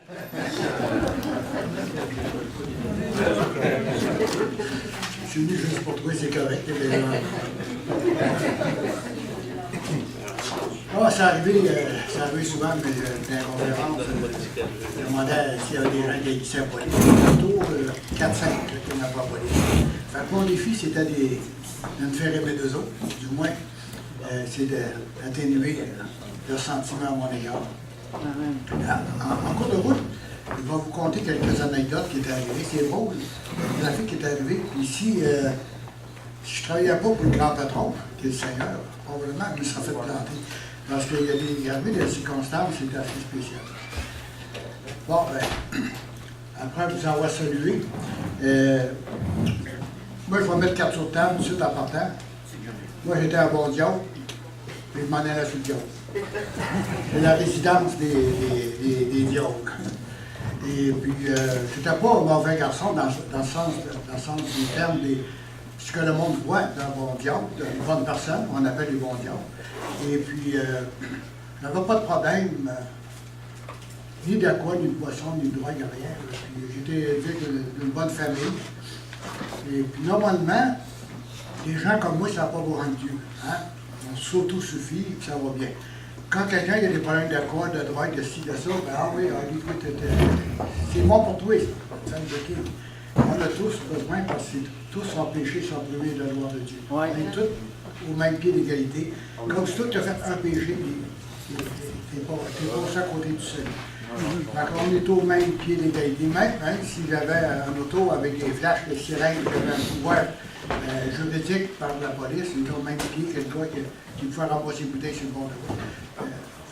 Je suis venu juste pour trouver c'est correct. Ah, c'est arrivé souvent, mais dans les conférences, je demandais s'il y avait des gens qui haïssaient la police. Plutôt 4-5 qui n'avaient pas la police. Fait que mon défi, c'était de me faire aimer d'eux autres, du moins, c'est d'atténuer leur sentiment à mon égard. En cours de route, je vais vous conter quelques anecdotes qui étaient arrivées. C'est drôle, la fille qui est arrivée. Ici, si je ne travaillais pas pour le grand patron, qui est le Seigneur, probablement, je me serais fait planter. Parce qu'il y a des circonstances, c'était assez spécial. Bon, ben, après vous avoir salué, moi, je vais mettre carte sur table, tout de suite en partant. Moi, j'étais à Bon-Diable, puis je m'en allais sur le diable. C'est la résidence des diables. Et puis, c'était pas un mauvais garçon dans le sens du terme ce que le monde voit d'un bon diable, d'une bonne personne, on appelle les bons diables. Et puis, je n'avais pas de problème, ni d'alcool, ni de boisson, ni de drogue, rien. J'étais élevé d'une bonne famille. Et puis, normalement, des gens comme moi, ça n'a pas beau rendre Dieu. Hein? On s'auto-suffit et puis ça va bien. Quand quelqu'un a des problèmes d'alcool, de drogue, de ci, de ça, ben ah oui, c'est bon pour toi, ça. On a tous besoin parce que tous sont péchés, sont privés de la gloire de Dieu. Ouais. On est tous au même pied d'égalité. Comme si tu as fait un péché, tu n'es pas à côté du Seigneur. Donc on est au même pied d'égalité. Même si j'avais un auto avec des flashs, des sirènes, j'avais un pouvoir juridique par la police, on est au même pied que le gars qui me fait rembourser une bouteille sur le bord de route.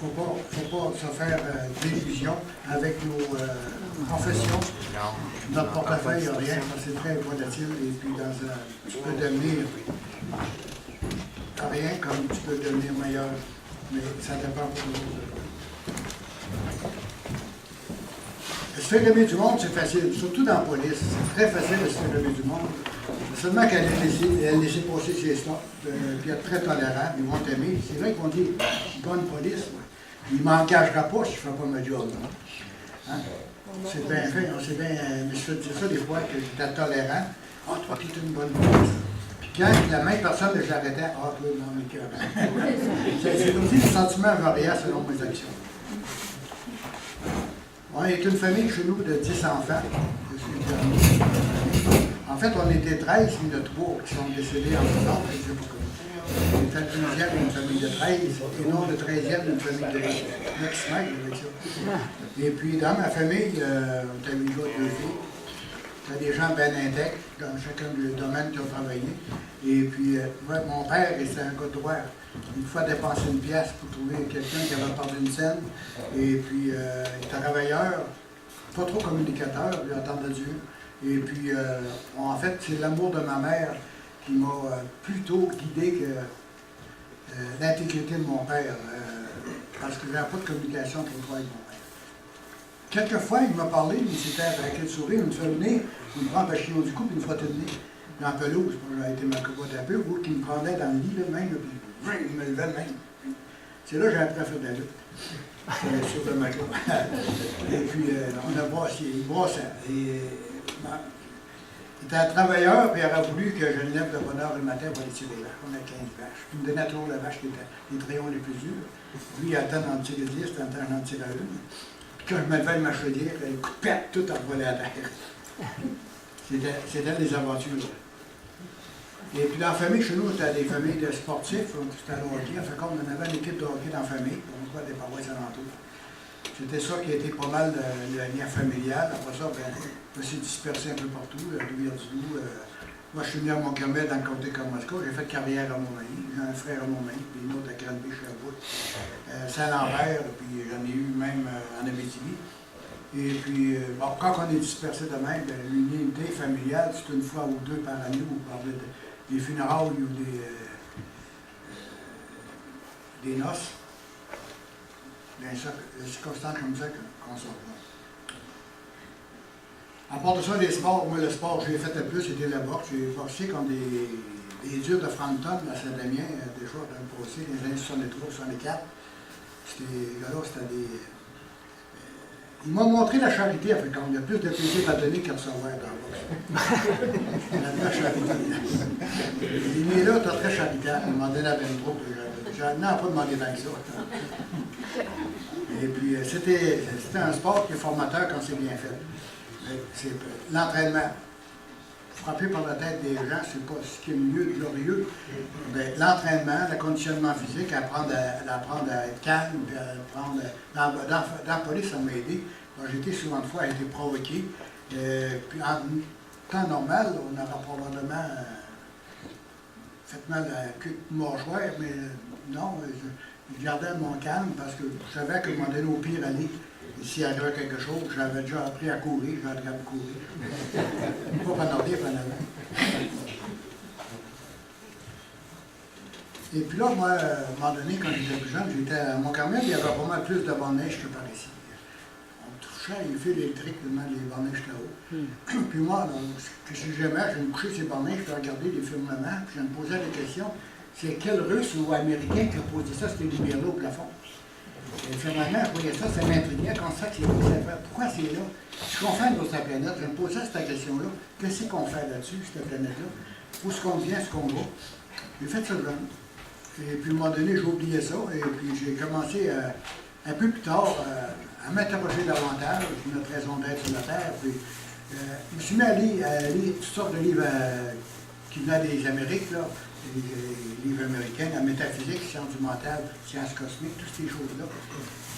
Il ne faut pas se faire d'illusions avec nos confessions. Notre portefeuille, rien, c'est très volatile. Et puis, tu peux devenir rien comme tu peux devenir meilleur. Mais ça dépend pour nous. Se faire aimer du monde, c'est facile, surtout dans la police. C'est très facile de se faire aimer du monde. Seulement qu'elle laisse passer ses stocks, puis être très tolérant, ils vont t'aimer. C'est vrai qu'on dit bonne police. Il ne m'engagera pas si je ne fais pas ma job. Hein? C'est bien fait, on sait bien, mais je fais dire ça des fois, que j'étais tolérant. Ah, oh, toi, tu es une bonne police. Puis quand la même personne, je l'arrêtais, ah, toi, non, mais cœur. C'est aussi le sentiment avarié selon mes actions. On est une famille chez nous de 10 enfants. En fait, on était 13, mais il y en a 3 qui sont décédés en même temps, je ne sais pas comment. On était le 12e d'une famille de 13, et non le 13e d'une famille de 9 avec ça. Et puis, dans ma famille, on avait une gars de 2 filles. C'était des gens bien intègres, dans chacun des domaines qui ont travaillé. Et puis, mon père, c'était un gars de droit. Une fois dépensé une pièce pour trouver quelqu'un qui avait perdu une scène. Et puis, il était travailleur, pas trop communicateur, lui, entendre de Dieu. Et puis, en fait, c'est l'amour de ma mère qui m'a plutôt guidé que l'intégrité de mon père, parce que je n'avais pas de communication entre toi et mon père. Quelquefois, il m'a parlé, mais c'était avec le sourire, il me fait venir, il me prend un chignon du cou, puis il me frottait le nez dans la pelouse. J'ai été ma copote un peu, ou qui me prenait dans le lit, là, même, puis il me levait le même. C'est là que j'ai appris à faire de la lutte. Sur le macro. Et puis, on a brassé, il brassait. Il était un travailleur, puis il aurait voulu que je lève de bonne heure le matin pour aller tirer les vaches. On a 15 vaches. Il me donnait toujours la vache qui était les trayons les plus durs. Lui, il attend d'en tirer 10, il attend d'en tirer une. Puis quand je me levais le machelier, il coup de pète, tout envolé à terre. C'était des aventures. Et puis dans la famille, chez nous, c'était des familles de sportifs, c'était le hockey. En fait, on avait une équipe de hockey dans la famille, on voit des paroisses alentours. C'était ça qui a été pas mal le lien familial. Après ça, ben, on s'est dispersé un peu partout, Rivière-du-Loup. Moi, je suis venu à Montgomery dans le comté de Kamoska. J'ai fait carrière à Montmagny. J'ai un frère à Montmagny, puis une autre à Granby, Sherbrooke. Saint-Lambert, puis j'en ai eu même en Abitibi. Et puis, bon, quand on est dispersé de même, ben, l'unité familiale, c'est une fois ou deux par année où on parlait des funérailles ou des noces. Bien, c'est circonstances comme ça qu'on s'en va. À part de ça, les sports, moi, le sport que j'ai fait le plus, c'était la boxe. J'ai boxé contre des durs de Frampton à Saint-Damien, déjà dans le passé, les années 63, 64. Ces gars-là, c'était Il m'a montré la charité, en fait, quand il y a plus de plaisir à donner qu'à recevoir dans la boxe. La charité. Il est là, t'as très charitable, il m'a donné la même troupe. J'en ai pas demandé tant que ça. Et puis, c'était un sport qui est formateur quand c'est bien fait. L'entraînement. Frapper par la tête des gens, c'est pas ce qui est mieux, glorieux. L'entraînement, le conditionnement physique, apprendre à être calme, puis apprendre. Dans la police, ça m'a aidé. J'ai été souvent de fois à être provoqué. Puis en temps normal, on aurait probablement fait mal à la queue de mâchoire, mais non, je gardais mon calme parce que je savais que moment donné, au pire, aller. S'il arrivait quelque chose, j'avais déjà appris à courir, j'ai appris à courir. Pas en arrière, pas en avant. Et puis là, moi, à un moment donné, quand j'étais plus jeune, j'étais à Mont-Carmel, il y avait pas mal plus de bancs de neige que par ici. On touchait les fils électriques, tellement les bancs de neige étaient hauts. Puis moi, ce que j'aimais, je me couchais ces bancs de neige, je regarder les firmaments, puis je me posais la question, c'est quel Russe ou Américain qui a posé ça, ces lumières-là au plafond? Et finalement, je voyais ça, ça m'intriguait, quand ça, c'est pourquoi c'est là? Ce qu'on fait dans sa planète, je me posais cette question-là, qu'est-ce qu'on fait là-dessus, cette planète-là? Où est-ce qu'on vient, ce qu'on va? J'ai fait ça jeune. Et puis, à un moment donné, j'ai oublié ça, et puis j'ai commencé un peu plus tard à m'interroger davantage, notre raison d'être sur la Terre. Puis, je me suis mis à lire toutes sortes de livres qui venaient des Amériques, là. Les livres américains, la métaphysique, sciences du mental, sciences cosmiques, toutes ces choses-là,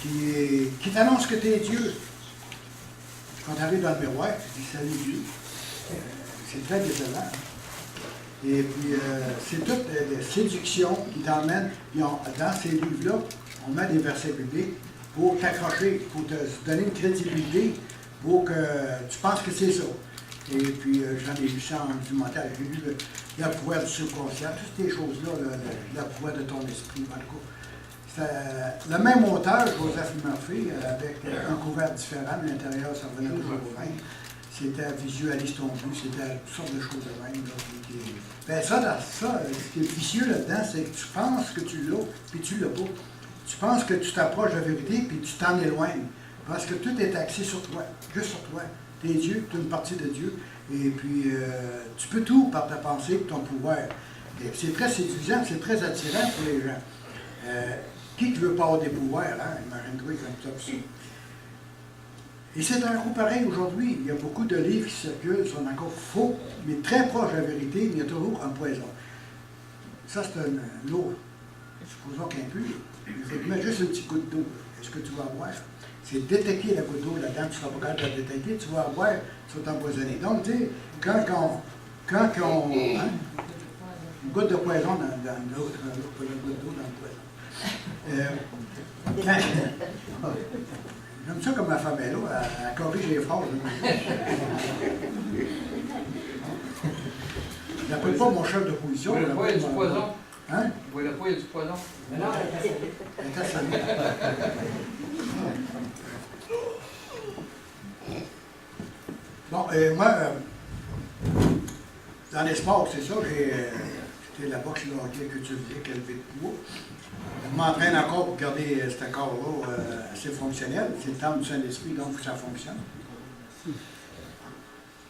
qui t'annoncent que tu es Dieu. Quand tu arrives dans le miroir, tu dis salut Dieu. C'est très décevant. Et puis, c'est toutes les séductions qui t'emmènent. Dans ces livres-là, on met des versets bibliques pour t'accrocher, pour te donner une crédibilité, pour que tu penses que c'est ça. Et puis, j'en ai lu ça en du mental. J'ai lu le pouvoir du subconscient, toutes ces choses-là, le pouvoir de ton esprit, en tout cas. Le même auteur, Joseph Murphy, avec un couvert différent, mais l'intérieur, ça revenait toujours au même. C'était visualise ton but, c'était toutes sortes de choses de même. Ben ça, ce qui est vicieux là-dedans, c'est que tu penses que tu l'as, puis tu l'as pas. Tu penses que tu t'approches de la vérité, puis tu t'en éloignes. Parce que tout est axé sur toi, juste sur toi. Tu es Dieu, tu es une partie de Dieu, et puis tu peux tout par ta pensée et ton pouvoir. C'est très séduisant, c'est très attirant pour les gens. Qui ne veut pas avoir des pouvoirs, hein? Imagine-toi comme ça. Et c'est un coup pareil aujourd'hui. Il y a beaucoup de livres qui circulent, sont encore faux, mais très proches de la vérité, mais il y a toujours un poison. Ça, c'est l'eau, supposons qu'impure. Il faut te mettre juste un petit coup d'eau. Est-ce que tu vas boire? C'est détecter la goutte d'eau là-dedans, tu ne seras pas capable de la détecter, tu vas boire, tu vas t'empoisonner. Donc, tu sais, quand on hein, une goutte de poison dans l'autre, pas une goutte d'eau dans le poison. J'aime ça comme ma femme est là, elle corrige les phrases. Je n'appelle pas mon chef de position. Vous voyez le poids, il y a du poison. Hein? Vous voyez le poids, il y a du poison. Mais non, Elle est assommée. Bon, moi, dans les sports, c'est ça, c'était la boxe, le hockey, que tu faisais, quel levé de poids. Je m'entraîne encore pour garder ce corps-là assez fonctionnel. C'est le temps du Saint-Esprit, donc il faut que ça fonctionne.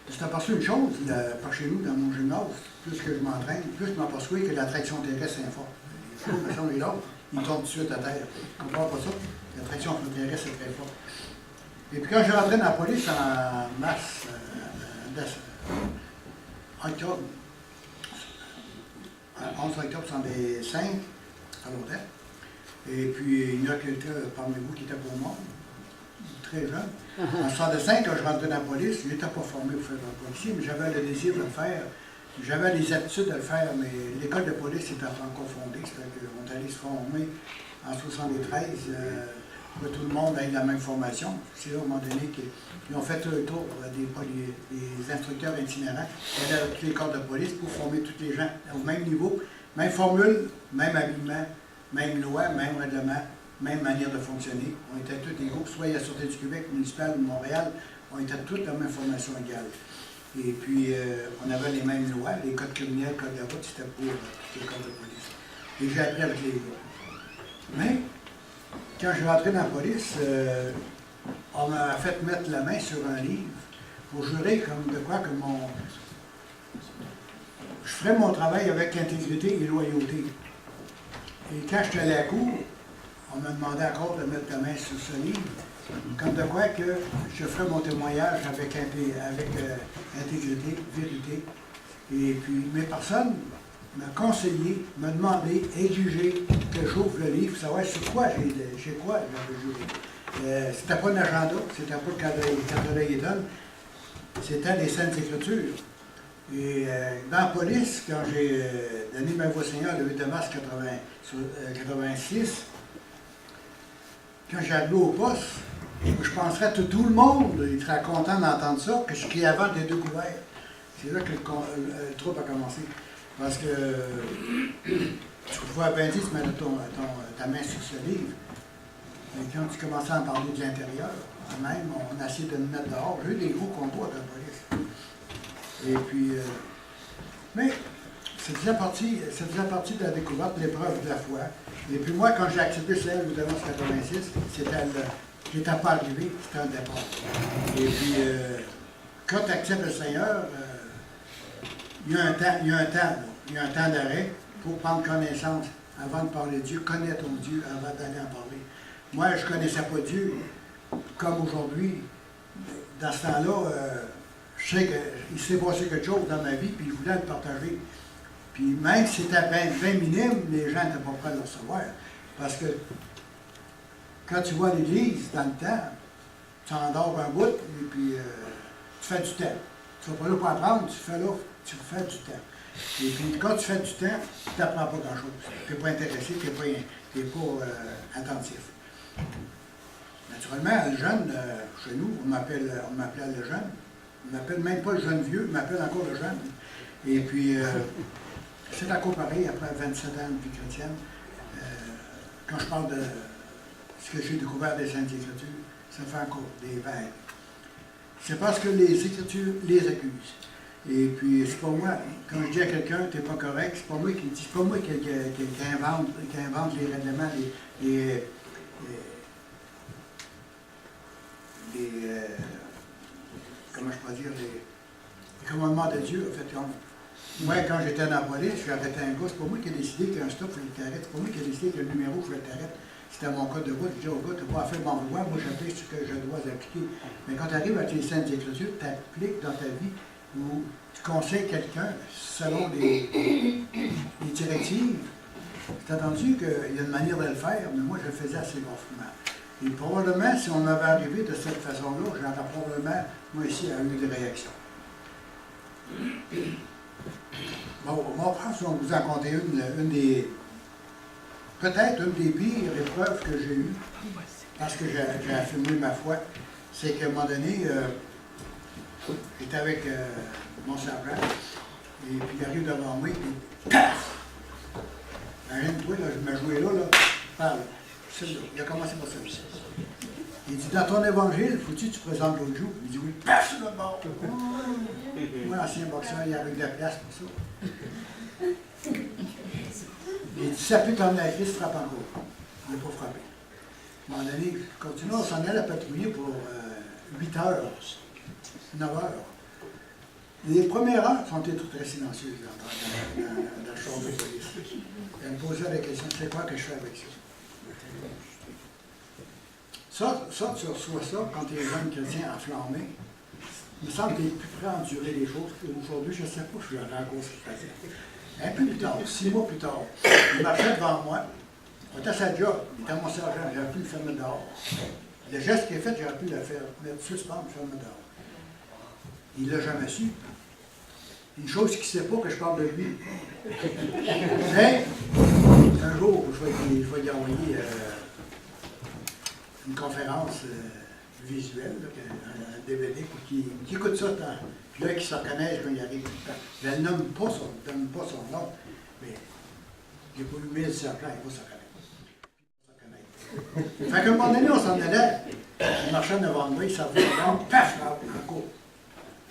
Je t'aperçois une chose, par chez nous, dans mon gymnase, plus que je m'entraîne, plus je m'aperçois que l'attraction terrestre est forte. Les choses, me semble, et l'autre, ils tombent tout de suite à terre. Je ne comprends pas ça. L'attraction terrestre est très forte. Et puis quand je rentrais dans la police en mars, octobre, 11 octobre 1965, à l'hôtel. Et puis il y en a quelqu'un parmi vous qui était pour moi, très jeune. En 1965, quand je rentrais dans la police, je n'étais pas formé pour faire un policier, mais j'avais le désir de le faire. J'avais les aptitudes de le faire, mais l'école de police était encore fondée. C'est-à-dire qu'on est allé se former en 1973. Que tout le monde ait la même formation. C'est là, à un moment donné, qu'ils ont fait un tour des instructeurs itinérants, ils allaient à tous les corps de police pour former tous les gens au même niveau, même formule, même habillement, même loi, même règlement, même manière de fonctionner. On était tous égaux, soit à la Sûreté du Québec, municipale ou Montréal, on était tous la même formation égale. Et puis, on avait les mêmes lois, les codes criminels, codes de la route, c'était pour tous les corps de police. Et j'ai appris avec les gars. Mais, quand je suis rentré dans la police, on m'a fait mettre la main sur un livre pour jurer comme de quoi que je ferais mon travail avec intégrité et loyauté. Et quand j'étais à la cour, on m'a demandé encore de mettre la main sur ce livre, comme de quoi que je ferais mon témoignage avec intégrité, vérité. Et puis mes personnes m'ont conseillé, m'ont demandé, exigé que j'ouvre le livre, savoir sur quoi j'ai quoi j'avais juré. C'était pas un agenda, c'était pas le cadre, c'était les Saintes Écritures. Et dans la police, quand j'ai donné ma voix Seigneur le 8 mars 86, quand j'ai arrivé au poste, je penserais que tout le monde il serait content d'entendre ça, que je crie avant des deux couverts. C'est là que le trouble a commencé. Parce que tu pouvais bien dire, tu mets ta main sur ce livre. Et quand tu commençais à en parler de l'intérieur, même, on a essayé de me mettre dehors. J'ai eu des gros combats de la police. Et puis, mais ça faisait partie de la découverte, de l'épreuve de la foi. Et puis moi, quand j'ai accepté le Seigneur le 86, j'étais pas arrivé, c'était un départ. Et puis, quand tu acceptes le Seigneur, il y a un temps d'arrêt pour prendre connaissance avant de parler de Dieu, connaître ton Dieu avant d'aller en parler. Moi, je ne connaissais pas Dieu comme aujourd'hui. Dans ce temps-là, je sais qu'il s'est passé quelque chose dans ma vie, puis je voulais le partager. Puis même si c'était bien minime, les gens n'étaient pas prêts à le recevoir. Parce que quand tu vas à l'église, dans le temps, tu endors un bout, et puis tu fais du temps. Tu ne vas pas là pour apprendre, tu fais du temps. Et puis quand tu fais du temps, tu n'apprends pas grand-chose. Tu n'es pas intéressé, tu n'es pas attentif. Naturellement, le jeune, chez nous, on m'appelle le jeune. On m'appelle même pas le jeune vieux, on m'appelle encore le jeune. Et puis, c'est encore pareil, après 27 ans de vie chrétienne, quand je parle de ce que j'ai découvert des Saintes Écritures, ça fait encore des vagues. C'est parce que les Écritures les accusent. Et puis, c'est pas moi, quand je dis à quelqu'un, t'es pas correct, c'est pas moi qui dis, c'est pas moi qui invente les règlements, comment je peux dire, les commandements de Dieu, en fait. Moi, quand j'étais dans la police, j'ai arrêté un gars, c'est pas moi qui ai décidé qu'il y a un stop, il fallait que t'arrêtes, c'est pas moi qui ai décidé qu'il y a un numéro, il fallait que t'arrêtes. C'était mon code de route, je dis au gars, t'as pas à faire mon devoir, moi j'applique ce que je dois appliquer. Mais quand tu arrives avec les Saintes Écritures, tu appliques dans ta vie, où tu conseilles quelqu'un selon des directives. C'est attendu qu'il y a une manière de le faire, mais moi je le faisais assez gonflement. Et probablement, si on m'avait arrivé de cette façon-là, j'aurais probablement, moi ici, eu des réactions. Bon, mon frère, si on vous en compter peut-être une des pires épreuves que j'ai eues, parce que j'ai affirmé ma foi, c'est qu'à un moment donné, j'étais avec mon sergent, et puis il arrive devant moi, puis paf! Imagine-toi, là, je me jouais là, parle. Il a commencé par ça. Il dit, dans ton évangile, faut-tu que tu présentes l'autre jour? Il dit, oui, paf, sur le bord. Moi, l'ancien boxeur, il arrive de la place pour ça. Il dit, ça peut t'emmener à Christ, frappe encore. Il n'a pas frappé. À un moment donné, continue, on s'en allait à patrouiller pour 8 heures, 9 heures. Les premières heures sont très silencieuses dans la chambre de police. Elle me posait la question, c'est quoi que je fais avec ça? Ça, tu reçois ça quand tu es jeune chrétien enflammé. Il me semble que tu es plus prêt à endurer les choses. Aujourd'hui, je ne sais pas, je suis en cause qui faisait. Un peu plus tard, 6 mois plus tard, il marchait devant moi. On était à sa job, il était à mon sergent, j'aurais pu le fermer dehors. Le geste qu'il a fait, j'aurais pu le faire, mettre suspendre, le fermer dehors. Il ne l'a jamais su. Une chose qu'il ne sait pas que je parle de lui. Mais, un jour, je vais lui envoyer une conférence visuelle, un DVD, pour qu'il écoute ça. Puis là, qu'il se reconnaisse quand il arrive. Je ne nomme pas son nom, mais il n'a pas eu 1000 serpents, il va se reconnaître. Fait qu'à un moment donné, on s'en allait. Il marchait devant moi, il s'en venait devant, paf, en cours.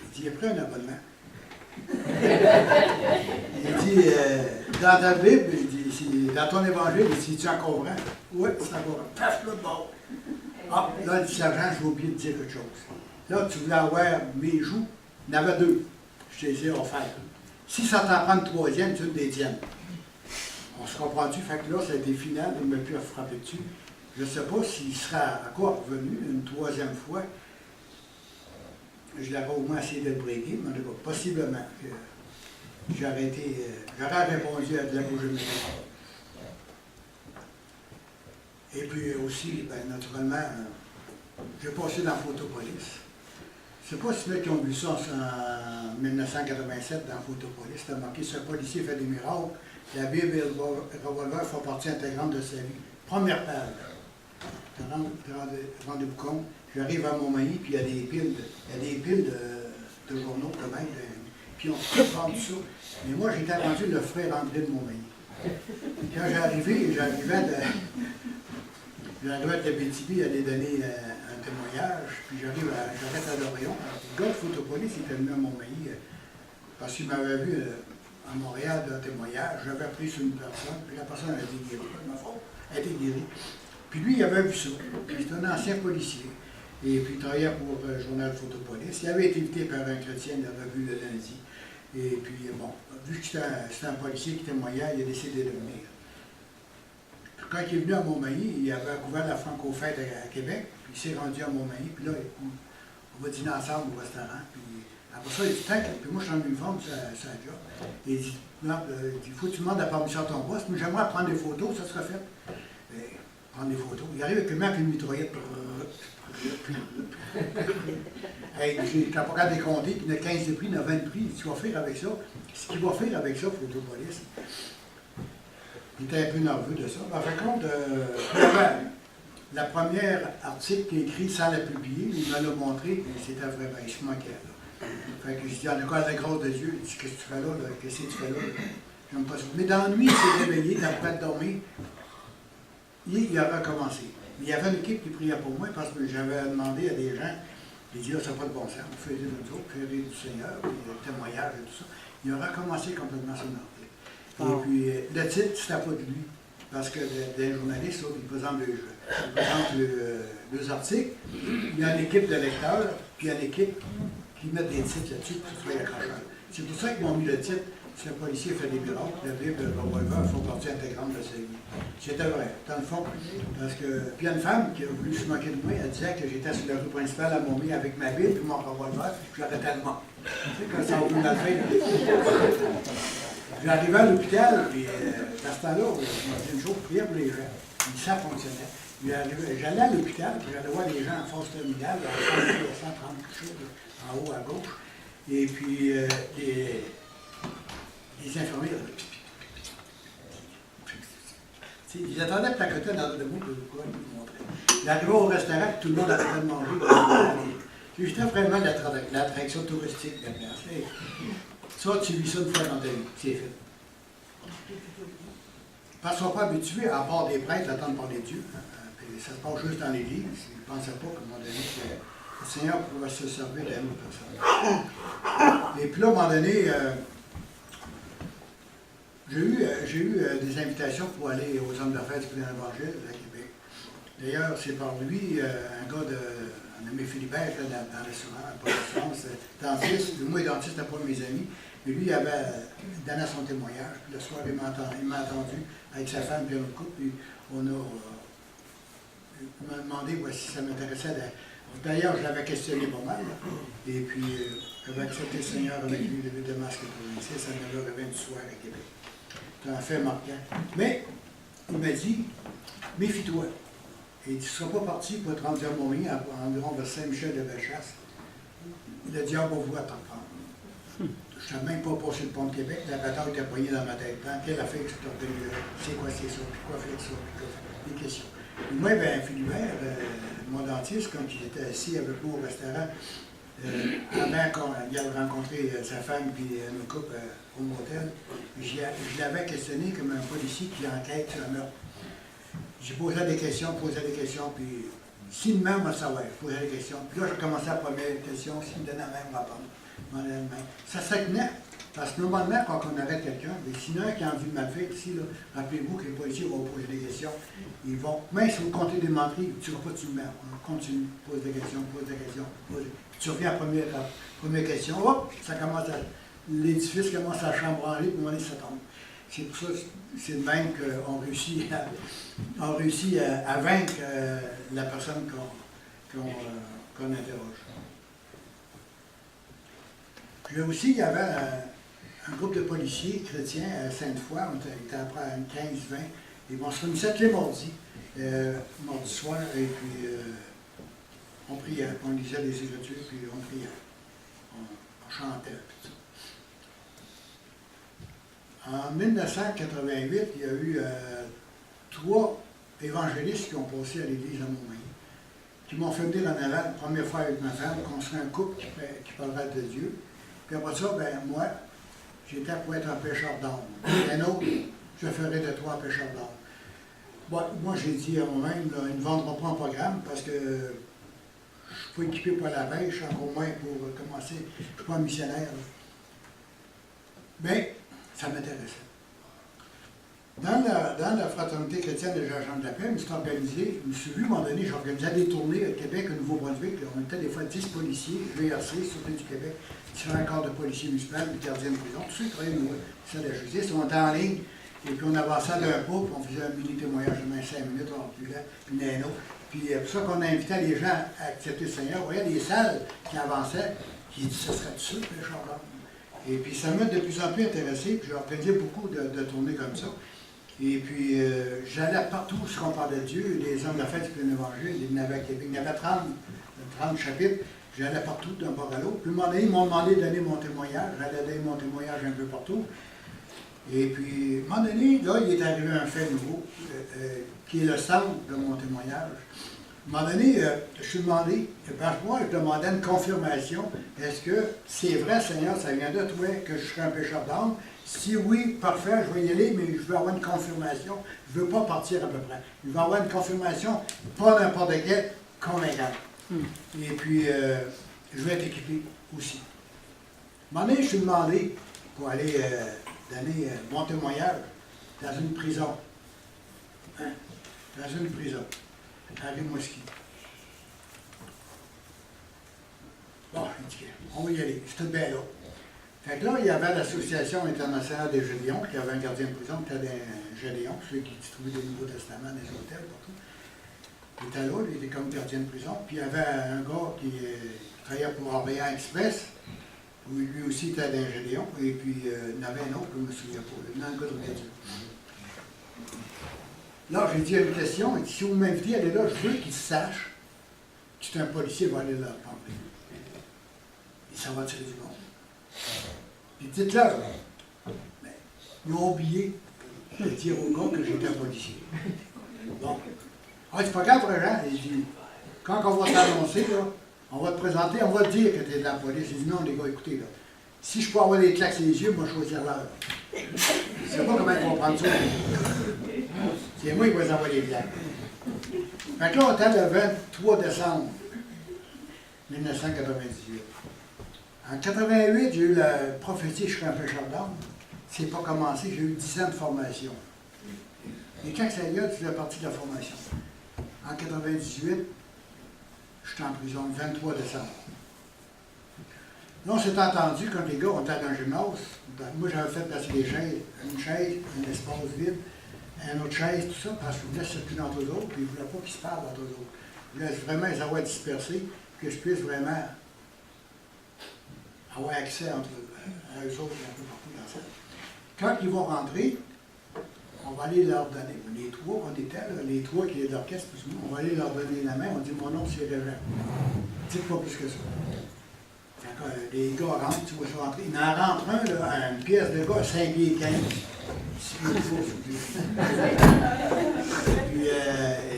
Il dit, il a pris un abonnement. Il dit, dans ta Bible, il dit, dans ton évangile, il dit, tu en comprends? Oui, c'est encore un paf, là, bon. Ah, là, le sergent, j'ai oublié de dire quelque chose. Là, tu voulais avoir mes joues, il y en avait deux. Je te les ai offerts. Si ça t'en prend une troisième, tu une des tiennes. On se comprend-tu? Fait que là, ça a été final, il ne m'a plus frappé dessus. Je ne sais pas s'il sera encore revenu une troisième fois. Je l'aurais au moins essayé de le breaker, mais en tout cas, possiblement. J'aurais répondu à de la bougie. Et puis aussi, ben, naturellement, j'ai passé dans la photopolice. Je ne sais pas si ceux qui ont vu ça en 1987 dans la photopolice, c'était marqué « Ce policier fait des miracles, la Bible et le revolver font partie intégrante de sa vie ». Première page. Rendez-vous compte, j'arrive à Montmagny, puis il y a des piles de journaux quand même, puis on peut prendre ça. Mais moi, j'étais rendu le frère André de Montmagny. Quand j'arrivais de Abitibi, aller donner un témoignage, puis j'arrête à Lorient. Le gars de photopolice était venu à Montmagny, parce qu'il m'avait vu à Montréal d'un témoignage, j'avais pris sur une personne, puis la personne a été guérie, ma faute, a été guérie. Puis lui, il avait vu ça. Puis c'était un ancien policier. Et puis il travaillait pour le journal Photopolice. Il avait été invité par un chrétien, il l'avait vu le lundi. Et puis, bon, vu que c'était un policier qui témoignait, il a décidé de venir. Puis quand il est venu à Montmagny, il avait couvert la Franco-Fête à Québec, puis il s'est rendu à Montmagny, puis là, on va dîner ensemble au restaurant. Puis après ça, il dit, puis moi je suis en uniforme, c'est un job. Et il dit, non, il faut que tu demandes la permission à ton boss, mais j'aimerais prendre des photos, ça sera fait. Prendre des photos. Il arrive avec une main et une mitraillette. Hey, j'ai pas regardé compter, puis il y en a 15 de prix, il y en a 20 de prix. Tu vas faire avec ça. Ce qu'il va faire avec ça, photopolice. Il était un peu nerveux de ça. En fin de compte, la première article qu'il a écrit sans la publier, il me l'a montré, et c'était vraiment, il se manquait là. Fait que je dis, en tout cas, la grâce de Dieu, il dit, qu'est-ce que tu fais là? Qu'est-ce que tu fais là? J'aime pas ça. Mais dans la nuit, il s'est réveillé, il n'a pas de dormir. Il a recommencé. Il y avait une équipe qui priait pour moi parce que j'avais demandé à des gens, ils disaient, ça n'a pas de bon sens, on fait des autres, faire du Seigneur, puis le témoignage et tout ça. Il a recommencé complètement son article. Et puis, le titre, c'était pas de lui. Parce que des journalistes, ils présentent deux articles. Il y a une équipe de lecteurs, puis il y a une équipe qui met des titres là-dessus pour que ce soit accrocheur. C'est pour ça qu'ils m'ont mis le titre. Si le policier fait des miracles, la Bible et le revolver font partie intégrante de sa vie. C'était vrai, dans le fond. Parce que, puis il y a une femme qui a voulu se moquer de moi, elle disait que j'étais sur la rue principale à Montmagny avec ma Bible et mon revolver, puis j'arrêtais le mort. Tu sais, quand ça ouvre la fin. J'arrivais à l'hôpital, puis à ce temps-là, je me disais une chose, prier pour les gens. Puis ça fonctionnait. J'allais à l'hôpital, puis j'allais voir les gens en phase terminale, à 130 quelque chose, en haut à gauche. Et puis, les infirmières, ils attendaient que placoter dans le mot de quoi ils montraient. Il arrivait au restaurant, tout le monde arrêtait de manger. J'étais vraiment l'attraction touristique de la place. Ça, tu vis ça une fois dans ta vie, c'est fait. Parce qu'ils ne sont pas habitués, à part des prêtres, à attendre parler de Dieu. Ça se passe juste dans l'église. Ils ne pensaient pas qu'à un moment donné, que le Seigneur pouvait se servir d'une autre personne. Et puis là, à un moment donné, j'ai eu des invitations pour aller aux hommes d'affaires du plein évangile à Québec. D'ailleurs, c'est par lui, un gars un nommé Philibert, dans le restaurant, pas de sens, dentiste. Moi, dentiste, c'était pas mes amis. Et lui, il avait donné son témoignage. Puis le soir, il m'a attendu avec sa femme et un autre couple. Puis il m'a demandé si ça m'intéressait. D'ailleurs, je l'avais questionné pas mal. Là. Et puis, j'avais accepté le Seigneur avec lui, le Damasque provincial. Ça m'avait revenu du soir à Québec. C'est un fait marquant. Mais, il m'a dit, méfie-toi. Et tu ne seras pas parti pour être rendu à Montmagny, environ vers Saint-Michel de Bellechasse. Le diable va vouloir t'en prendre. Je ne savais même pas passer le pont de Québec, la bataille était poignée dans ma tête. Quelle affaire que c'est ordonné là? C'est quoi ça? Puis quoi faire ça? Puis quoi faire? Des questions. Et moi, Philibert, mon dentiste, quand il était assis avec moi au restaurant, avant qu'il avait rencontré sa femme et un couple au motel, je l'avais questionné comme un policier qui enquête sur un meurtre. J'ai posé des questions, puis s'il me met, ça va, je posais des questions. Puis là, j'ai commencé à la première question, s'il me donnait la même réponse. Ça se tenait. Parce que normalement, quand on arrête quelqu'un, s'il y en a un qui a envie de mal faire ici, là, rappelez-vous que les policiers vont poser des questions. Ils vont, même si vous comptez des menteries, tu ne vas pas tout le mettre. On continue, pose des questions, pose des questions. Puis tu reviens à la première question, hop, ça commence à. L'édifice commence à chambranler, puis à un moment donné, ça tombe. C'est pour ça, c'est de même qu'on réussit à vaincre la personne qu'on interroge. Puis aussi, il y avait un groupe de policiers chrétiens à Sainte-Foy, on était après à 15-20, et on se réunissait tous les mardis, mardi soir, et puis on priait, on lisait les Écritures, puis on priait, on chantait, puis ça. En 1988, il y a eu 3 évangélistes qui ont passé à l'église à Montmagny, qui m'ont fait venir en avant, la première fois avec ma femme, qu'on serait un couple qui parlerait de Dieu. Puis après ça, ben moi, j'étais pour être un pêcheur d'âme. Un autre, je ferai de toi un pêcheur d'âme. Bon, moi, j'ai dit à moi-même, là, ils ne vendront pas un programme parce que je ne suis pas équipé pour la pêche, encore moins pour commencer. Je ne suis pas un missionnaire. Là. Mais ça m'intéressait. Dans la fraternité chrétienne des agents de la paix, je me suis organisé, je me suis vu, à un moment donné, j'organisais des tournées au Québec, au Nouveau-Brunswick. On était des fois 10 policiers, VRC, Sûreté du Québec, différents corps de policiers municipaux, des gardiens de prison, tous ceux qui travaillaient au ministère de la Justice. On était en ligne, et puis on avançait d'un pas, puis on faisait un mini témoignage de 5 minutes, on reculait, puis nano. Puis pour ça qu'on invitait les gens à accepter le Seigneur. Vous voyez, les salles qui avançaient, qui disaient, ce serait sûr, le charbon. Et puis ça m'a de plus en plus intéressé, puis j'ai organisé beaucoup de tournées comme ça. Et puis, j'allais partout où on parlait de Dieu, les hommes de la fête qui prenaient l'évangile, il y en avait à Québec, il y en avait 30 chapitres, j'allais partout d'un bord à l'autre. Puis, à un moment donné, ils m'ont demandé de donner mon témoignage, j'allais donner mon témoignage un peu partout. Et puis, à un moment donné, là, il est arrivé un fait nouveau, qui est le centre de mon témoignage. À un moment donné, je suis demandé, parce que moi, je demandais une confirmation, est-ce que c'est vrai, Seigneur, ça vient de toi que je serai un pécheur d'âme? Si oui, parfait, je vais y aller, mais je veux avoir une confirmation. Je ne veux pas partir à peu près. Je veux avoir une confirmation, pas n'importe quelle, convaincante. Et puis, je vais être équipé aussi. À un moment donné, je suis demandé pour aller donner mon témoignage dans une prison. Hein? Dans une prison. À Rimouski. Bon, je dis, on va y aller. C'était bien là. Fait que là, il y avait l'Association internationale des Gédéons, qui avait un gardien de prison qui était un Gédéon, ceux qui distribuaient des Nouveaux Testaments, des hôtels, partout. Il était là, il était comme gardien de prison. Puis il y avait un gars qui travaillait pour Orléans Express, où lui aussi était un Gédéon. Et puis il y en avait un autre, je ne me souviens pas, un gars de Rivière. Là, j'ai dit une question, et si vous m'invitez à aller là, je veux qu'il sache que c'est un policier qui va aller là parler. Et ça va tirer du monde. Puis dites-leur, mais ils ont oublié de dire au gars que j'étais un policier. Bon. Ah, c'est pas grave, Jean. Il dit, quand on va t'annoncer, là, on va te présenter, on va te dire que tu es de la police. Il dit, non, les gars, écoutez, là, si je peux avoir des claques sur les yeux, moi, je choisir l'heure. Je ne sais pas comment ils vont prendre ça. C'est moi qui vais les envoyer les claques. Fait que là, on était le 23 décembre 1998. En 88, j'ai eu la prophétie, je serais un pêcheur d'âme. C'est pas commencé, j'ai eu 10 ans de formation. Et quand ça y est, tu faisais partie de la formation. En 98, j'étais en prison le 23 décembre. Là, on s'est entendu quand les gars, on était dans un gymnase. Moi, j'avais fait passer des chaises, une chaise, un espace vide, une autre chaise, tout ça, parce que je voulais circuler entre eux autres, puis ils ne voulaient pas qu'ils se parlent entre eux autres. Je voulais vraiment les avoir dispersés, que je puisse vraiment avoir accès entre eux autres un peu partout dans la salle. Quand ils vont rentrer, on va aller leur donner, les 3 qu'on était, là, les 3 qui est de l'orchestre, plus moi, on va aller leur donner la main, on dit mon nom c'est Régent. Dites pas plus que ça. Fait que, les gars rentrent, tu vois ça rentrer. Il en rentre un, là, une pièce de gars, 5 pieds 15. Puis il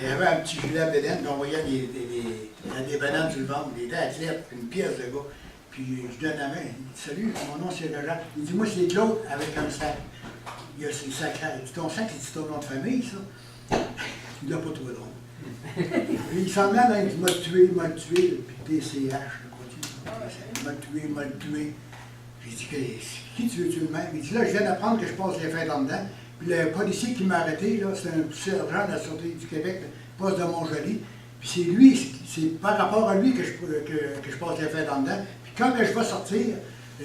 y avait un petit gilet à bédaine, puis on voyait des bananes sur le ventre, des athlètes, une pièce de gars. Puis je donne la main, il dit salut, mon nom c'est Régent. Il dit moi c'est Claude avec un sac. Il a ses sacs. Il dit ton sac, c'est ton nom de famille, ça. Il l'a pas trouvé drôle. Puis il semblait, là, il m'a tué, puis DCH, il m'a tué. Puis il dit, qui tu veux-tu le même? Il dit, là, je viens d'apprendre que je passe les fêtes en dedans. Puis le policier qui m'a arrêté, là, c'est un sergent de la Sûreté du Québec, poste de Montjoly. Puis c'est lui, c'est par rapport à lui que je passe les fêtes en dedans. Puis quand je vais sortir,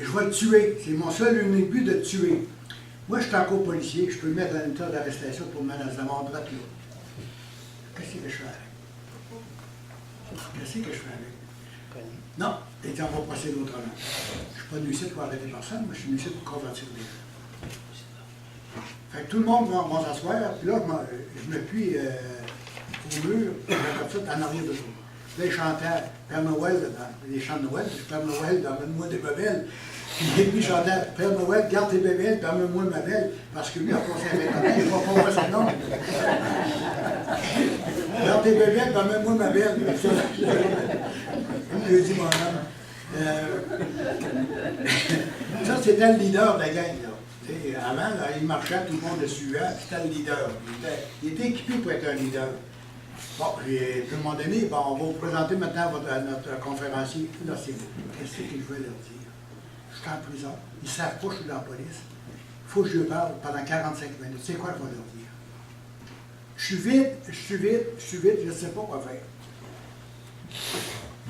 je vais le tuer. C'est mon seul unique but de le tuer. Moi, je suis encore policier, je peux le mettre dans un état d'arrestation pour menace de mort droite là. Qu'est-ce que je fais avec? Qu'est-ce que je fais avec? Non, et on va procéder autrement. Je ne suis pas venu ici pour arrêter personne, mais je suis venu ici pour convertir les gens. Fait que tout le monde va s'asseoir, puis là, je me plie au mur, comme ça, en arrière de tout. Là, ils chantaient Père Noël, dans les chants de Noël, Père Noël, donne-moi des bébelles. Puis il chantait Père Noël, garde tes bébelles, donne-moi ma belle, parce que lui, a passé un métal, il va pas voir son nom. Garde tes bébelles, donne-moi ma belle. Je lui ai dit, mon homme. Ça, c'était le leader de la gang, là. Avant, là, il marchait, tout le monde le suivait, c'était le leader. Il était équipé pour être un leader. Bon, puis, à un moment donné, bon, on va vous présenter maintenant notre conférencier. Là, c'est qu'est-ce que je veux leur dire? Je suis en prison, ils ne savent pas que je suis dans la police. Il faut que je parle pendant 45 minutes. C'est quoi que je vais leur dire? Je suis vide, je ne sais pas quoi faire.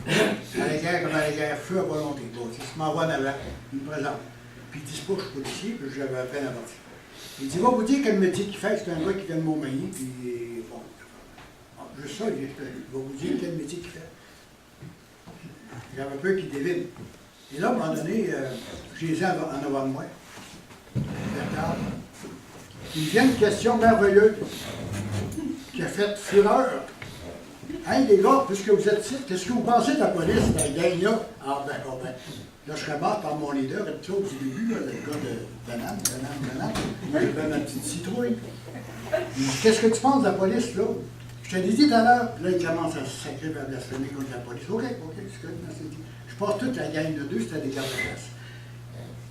À la guerre comme à la guerre, feu à volonté. Bon, si je m'envoie en avant, il me présente. Puis il dit pas que je suis policier, puis j'avais à peine avancé. Il dit, va vous dire quel métier qu'il fait, c'est un gars qui vient de Montmagny, puis bon, juste ça, il va vous dire quel métier qu'il fait. J'avais peur qu'il devine. Et là, à un moment donné, j'ai les ai en avant de moi. Je regarde. Il vient une question merveilleuse qui a fait fureur. Hey les gars, puisque vous êtes ici, qu'est-ce que vous pensez de la police, de la gang-là? Ah ben, là, je serais mort par mon leader, et tout au début, là, le gars de banane. Moi, j'avais ma petite citrouille. Il dit, qu'est-ce que tu penses de la police, là? Je te l'ai dit tout à l'heure, puis là, il commence à se sacrer vers blasphémer contre la police. OK, c'est correct, merci. Je pense toute la gang de deux, c'était des gardes de classe.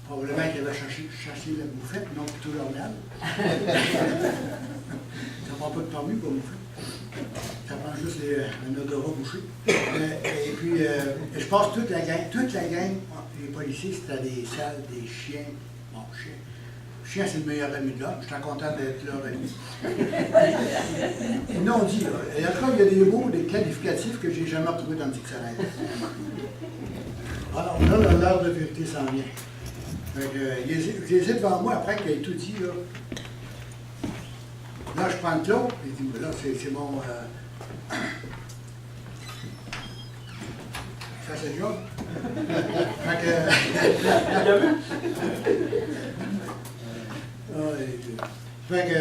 Probablement qu'ils avaient cherché la bouffette, non plutôt leur miel. Ça prend pas de permis pour bouffer. Ça prend juste un odorat bouché. Et puis, je pense toute la gang, les policiers, c'était des sales, des chiens. Bon, chiens. Chien, c'est le meilleur ami de l'homme. Je suis content d'être leur ami. Ils l'ont dit, là. Et en tout cas, il y a des mots, des qualificatifs que j'ai jamais retrouvés dans le dictionnaire. Alors là, l'heure de vérité s'en vient. Je les ai devant moi après qu'il ait tout dit, là. Là, je prends le clos, et je dis, là, c'est mon... Ça, c'est le job. Fait que...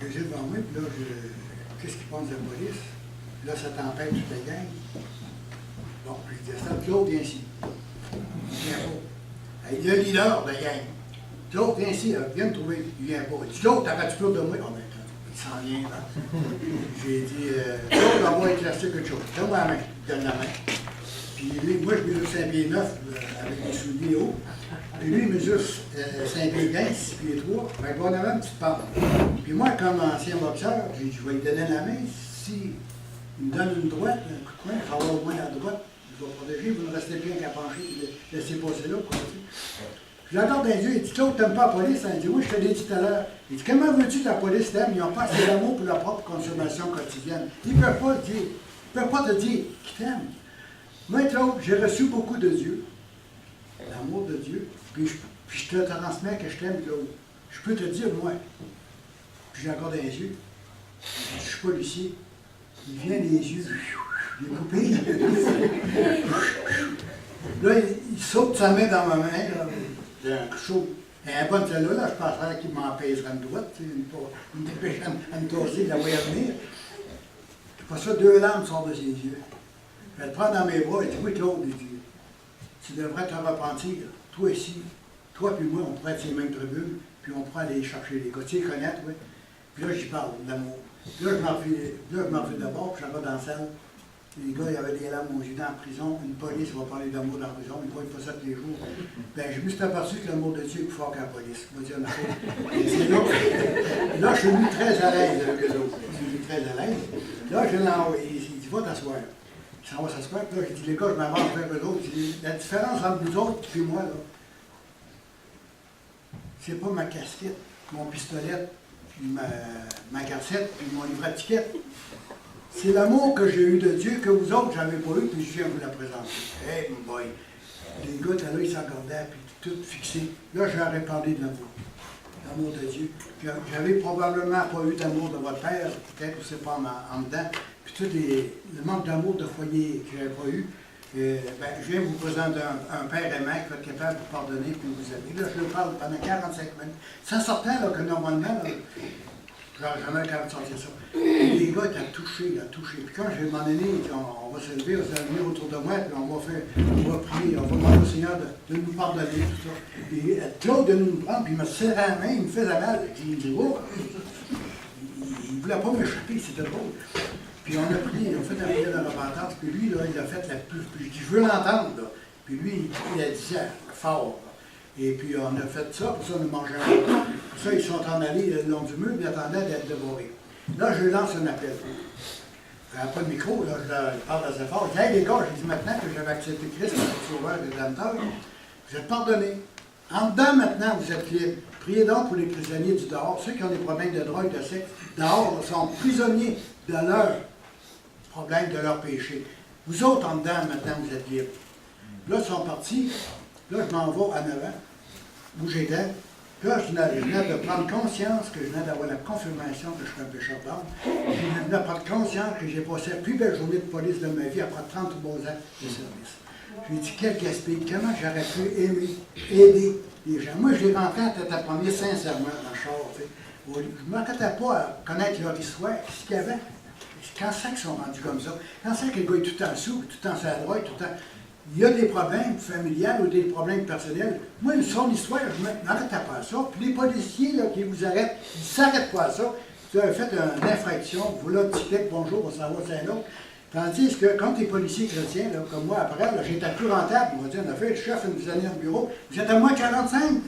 Je les ai devant moi, puis là, qu'est-ce qu'ils pensent de la police? Là, ça t'empêche toute la gang. Bon, je dis, ça, Claude, viens ici. Viens pas. Il y a le leader de la gang. Claude, viens ici, viens me trouver. Il vient pas. Il dit, Claude, t'aurais-tu peur de moi? Oh, ben, il s'en vient, là. J'ai dit, Claude, on va éclaircir quelque chose. Donne-moi la main. Il donne la main. Puis lui, moi, je mesure 5 pieds 9 avec des souliers hauts. Puis lui, il mesure 5 pieds 15, 6 pieds 3. Fait qu'on avait une petite pente. Puis moi, comme ancien boxeur, j'ai dit, je vais lui donner la main. Si il me donne une droite, un coup de poing, je vais avoir au moins la droite. Je vais protéger, vous ne restez bien qu'à pencher, laissez passer là, quoi. Je le regarde dans les yeux, il dit, Claude, t'aimes pas la police? Il dit, oui, je te l'ai dit tout à l'heure. Il dit, comment veux-tu que la police t'aime? Ils n'ont pas assez d'amour pour leur propre consommation quotidienne. Ils ne peuvent pas te dire qu'ils t'aiment. Moi, Claude, j'ai reçu beaucoup de Dieu, l'amour de Dieu, puis je te transmets que je t'aime, Claude. Je peux te dire, moi, puis j'ai encore dans les yeux, je suis policier, il vient les yeux, il est coupé. Là, il saute sa main dans ma main, là. C'est un chaud. Et un bon celle-là, je penserais qu'il m'empêcherait une droite, une dépêche à me tosser, de la voyais venir. Pas ça, 2 larmes sortent de ses yeux. Je vais le prendre dans mes bras, il dit, oui, Claude, il dit, tu devrais te repentir, toi ici, toi puis moi, on pourrait être ces mêmes tribunes, puis on pourrait aller chercher les gars. Tu sais, connaître, oui. Puis là, j'y parle d'amour. Puis là, je m'en refais d'abord, puis j'en vais dans la salle. Les gars, il y avait des larmes aux yeux dans la prison. Une police va parler d'amour dans la prison. Ils ne voient pas ça tous les jours. Ben, j'ai juste aperçu que l'amour de Dieu est plus fort que la police. Je vais dire une chose. Là, je suis venu très à l'aise avec eux autres. Je suis venu très à l'aise. Là, je l'ai envoyé. Il dit, va t'asseoir. Il s'en va s'asseoir. Puis là, j'ai dit, les gars, je m'avance vers eux autres. J'ai dit, la différence entre nous autres et moi, là, c'est pas ma casquette, mon pistolet, puis ma cassette, puis mon livret de ticket. C'est l'amour que j'ai eu de Dieu que vous autres, j'avais pas eu, puis je viens vous la présenter. Hey, mon boy! Les gars, là, ils s'accordaient, puis tout fixé. Là, j'aurais parlé de l'amour. L'amour de Dieu. J'avais probablement pas eu d'amour de votre père, peut-être que c'est pas en dedans. Puis tout le manque d'amour de foyer que j'avais pas eu. Je viens vous présenter un père aimant qui va être capable de vous pardonner et de vous aimer. Là, je le parle pendant 45 minutes. Ça sortait, là, que normalement, là, j'aurais jamais capable de sortir ça. Les gars étaient touchés, touchés. Puis quand j'ai demandé, on va se lever, on va venir autour de moi, puis on va prier, on va demander au Seigneur de nous pardonner, tout ça. Puis Claude de nous prendre, puis il me serrait la main, il me faisait mal. Il me dit, oh! Il ne voulait pas m'échapper, c'était drôle. Puis on a prié, on a fait la prière de repentance, puis lui, là, il a fait la plus. Puis je dis, je veux l'entendre, là. Puis lui, il a dit ça fort. Et puis on a fait ça, pour ça on a mangé un peu. Pour ça, ils sont en allés le long du mur, ils attendaient d'être dévorés. Là, je lance un appel. Je n'avais pas de micro, là, je parle assez fort. Je dis, hey les gars, j'ai dit maintenant que j'avais accepté Christ, le sauveur et le rédempteur, vous êtes pardonnés. En dedans, maintenant, vous êtes libres. Priez donc pour les prisonniers du dehors. Ceux qui ont des problèmes de drogue, de sexe, dehors, sont prisonniers de leurs problèmes, de leurs péchés. Vous autres, en dedans, maintenant, vous êtes libres. Là, ils sont partis. Là, je m'en vais en avant, où j'étais. Là, je venais de prendre conscience que je venais d'avoir la confirmation que je suis un pécheur d'âme. Je venais de prendre conscience que j'ai passé la plus belle journée de police de ma vie après 33 ans de service. Je lui ai dit, quel gaspille, comment j'aurais pu aider les gens. Moi, je les rentré à tête à premier sincèrement dans le char. Je ne m'attendais pas à connaître leur histoire, ce qu'il y avait. Quand c'est qu'ils sont rendus comme ça? Quand c'est que le gars est tout le temps sous, tout le temps sur la droite, tout le temps. Il y a des problèmes familiales ou des problèmes personnels. Moi, son histoire, je ne m'arrête pas à ça. Puis les policiers là, qui vous arrêtent, ils ne s'arrêtent pas à ça. Vous avez fait une infraction, vous là, ticket, bonjour, on s'en va, c'est un autre. Tandis que quand les policiers chrétiens, là, comme moi, après, j'étais plus rentable. Ils m'ont dit, on a fait le chef une dizaine de bureau. Vous êtes à moins 45. Moi,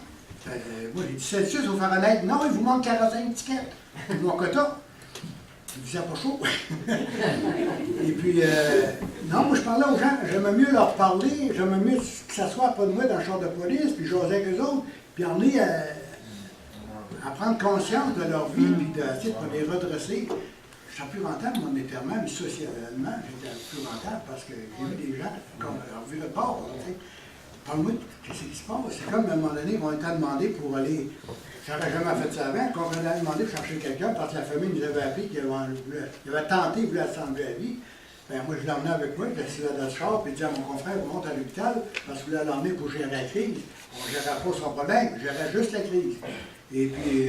j'ai dit, Celsius, vous faire honnête. Non, il vous manque 45 tickets. Mon quota. Je disais pas chaud. Et puis, non, moi je parlais aux gens, j'aimais mieux leur parler, j'aimais mieux que ça soit pas de moi dans le char de police, puis j'osais avec eux autres, puis en aller à prendre conscience de leur vie, puis d'essayer de les redresser. Je suis plus rentable monétairement, mais socialement, j'étais plus rentable parce que j'ai vu des gens comme en vue de bord. Parle-moi de qu'est-ce qui se passe. C'est comme à un moment donné, ils vont être demandés pour aller. J'aurais jamais fait ça avant, quand on avait demandé de chercher quelqu'un, parce que la famille nous avait appris qu'il avait tenté, il voulait assembler à vie. Ben, moi, je l'emmenais avec moi, je l'ai dans le char, puis je disais à mon confrère, monte à l'hôpital, parce que je voulais l'emmener pour gérer la crise. On ne gérait pas son problème, on gérait juste la crise. Et puis,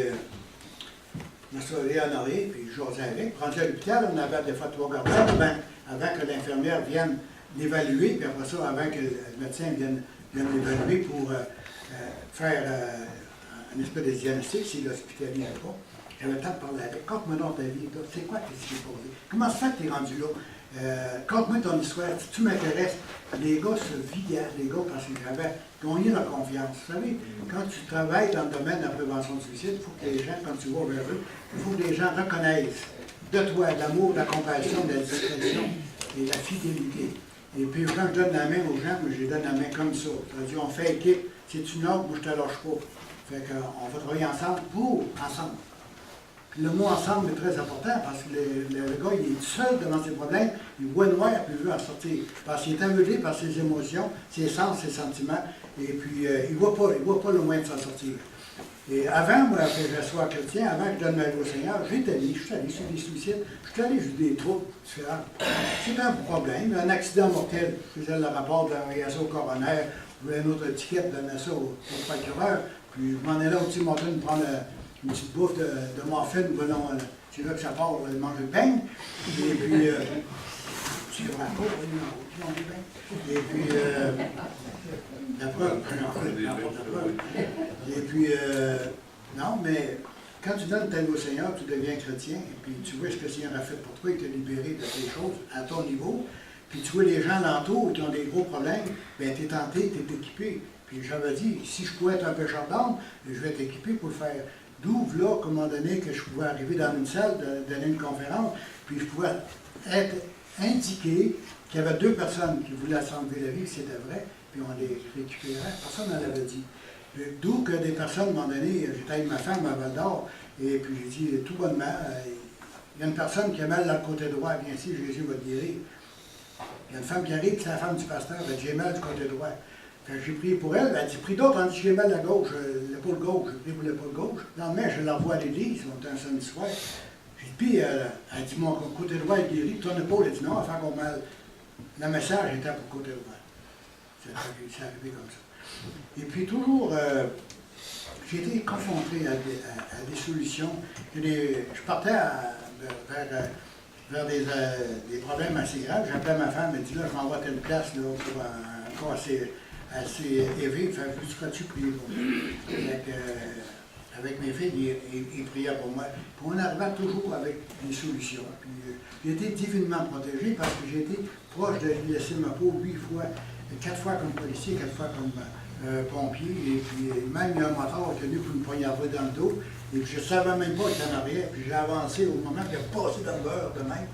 je me suis honoré, puis je jasais avec. Rendu à l'hôpital, on avait des fois 3 gardiens avant que l'infirmière vienne l'évaluer, puis après ça, avant que le médecin vienne l'évaluer pour faire une espèce de diagnostic s'il l'hospitalise ou pas. J'avais le temps de parler avec. Conte-moi donc ta vie, c'est quoi que tu t'es posé? Comment ça fait que tu es rendu là? Conte-moi ton histoire, si tu m'intéresses. Les gars se vidaient, les gars, parce qu'ils avaient gagné leur confiance. Vous savez, quand tu travailles dans le domaine de la prévention du suicide, il faut que les gens, quand tu vas vers eux, il faut que les gens reconnaissent de toi de l'amour, de la compassion, de la discrétion et de la fidélité. Et puis quand je donne la main aux gens, moi je les donne la main comme ça. C'est-à-dire, on fait équipe. Si tu notes, moi je ne te lâche pas. Fait qu'on va travailler ensemble pour ensemble. Puis le mot ensemble est très important parce que le gars, il est seul devant ses problèmes, il voit noir puis il veut en sortir. Parce qu'il est aveuglé par ses émotions, ses sens, ses sentiments, et puis il ne voit pas le moyen de s'en sortir. Et avant, moi, que je sois chrétien, avant que je donne ma vie au Seigneur, je suis allé sur des suicides, je suis allé sur des troubles différents. C'était un problème, un accident mortel, je faisais le rapport de l'envoyer ça au coroner, je voulais une autre étiquette, donner ça au procureur, puis je m'en allais au petit montagne prendre une petite bouffe de morphine, c'est là que ça part, manger le pain, et puis, c'est vrai, manger le pain, et puis, la preuve, et puis, non, mais quand tu donnes ta vie au Seigneur, tu deviens chrétien, et puis tu vois ce que le Seigneur a fait pour toi, il t'a libéré de tes choses à ton niveau, puis tu vois les gens alentour qui ont des gros problèmes, bien, tu es tenté, tu es équipé. Puis j'avais dit, si je pouvais être un pécheur d'âme, je vais être équipé pour le faire. D'où, là, à un moment donné, que je pouvais arriver dans une salle, donner une conférence, puis je pouvais être indiqué qu'il y avait 2 personnes qui voulaient s'enlever la vie, c'était vrai, puis on les récupérait. Personne n'en avait dit. D'où que des personnes, à un moment donné, j'étais avec ma femme à Val-d'Or, et puis j'ai dit tout bonnement, il y a une personne qui a mal dans le côté droit, viens ici, Jésus va te guérir. Il y a une femme qui arrive, c'est la femme du pasteur, elle dit j'ai mal du côté droit. Fait que j'ai prié pour elle, elle dit prie d'autres, elle dit j'ai mal à la gauche, l'épaule gauche, j'ai prié pour l'épaule gauche. Le lendemain, je la revois à l'église, on était un samedi soir. J'ai dit, puis elle dit mon côté droit est guéri, puis ton épaule, elle dit non, elle fait encore mal. Le message était pour le côté droit. C'est arrivé comme ça. Et puis toujours, j'ai été confronté à des solutions. Je partais vers des problèmes assez graves. J'appelais ma femme, elle dit là, je m'envoie à telle place là, pour un cas assez élevé. Fait que je serais-tu prier pour moi? Avec mes filles, ils priaient pour moi. Puis on arrivait toujours avec des solutions. Puis j'ai été divinement protégé parce que j'ai été proche de lui laisser ma peau 8 fois, 4 fois comme policier, 4 fois comme pompier. Et puis même il y a un moteur qui est venu pour me poignarder dans le dos. Et puis je ne savais même pas qu'il était en arrière. Puis j'ai avancé au moment qu'il a passé dans le beurre de même.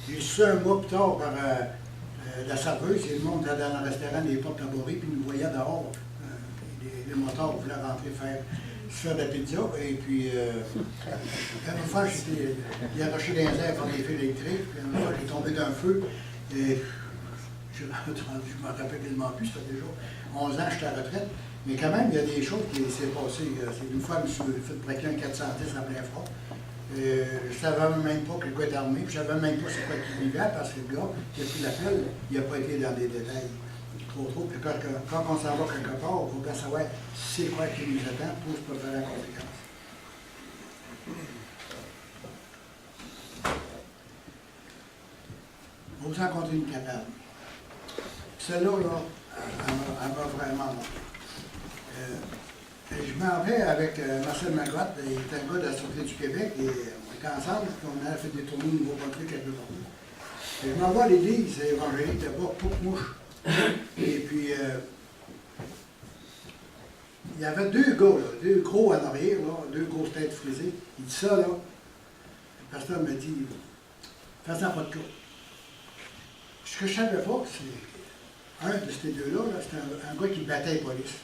J'ai su un mois plus tard par la serveuse, et le monde était dans le restaurant, les portes tabourées, puis nous voyait dehors. Les motards voulaient rentrer faire de la pizza. Et puis, une fois, j'ai arraché des airs par les fils électriques. Puis une fois, j'ai tombé d'un feu. Et je me rappelle tellement plus, ça fait déjà 11 ans que j'étais à la retraite. Mais quand même, il y a des choses qui s'est passées. Une fois, je me suis fait braquer un 410 en plein froid. Je ne savais même pas que le gars était armé, puis je ne savais même pas c'est quoi qui vivait, parce que le gars qui a pris l'appel, il n'a pas été dans des détails trop. Puis quand on s'en va quelque part, il faut bien savoir c'est quoi qui nous attend pour se préparer à la conséquence. On va vous en compter une capable. Celle-là, elle m'a vraiment montré. Je m'en vais avec Marcel Magotte, il est un gars de la Sûreté du Québec, et on était ensemble, puis on a fait des tournées au Nouveau-Brunswick quelque part. Et je m'en vais à l'église évangélique là-bas, Pouc-Mouche. Et puis, il y avait 2 gars, là, 2 gros en arrière, là, 2 grosses têtes frisées. Il dit ça, là, le pasteur me dit, fais-en pas de cas. Ce que je ne savais pas, c'est un de ces deux-là, là, c'était un gars qui battait les polices.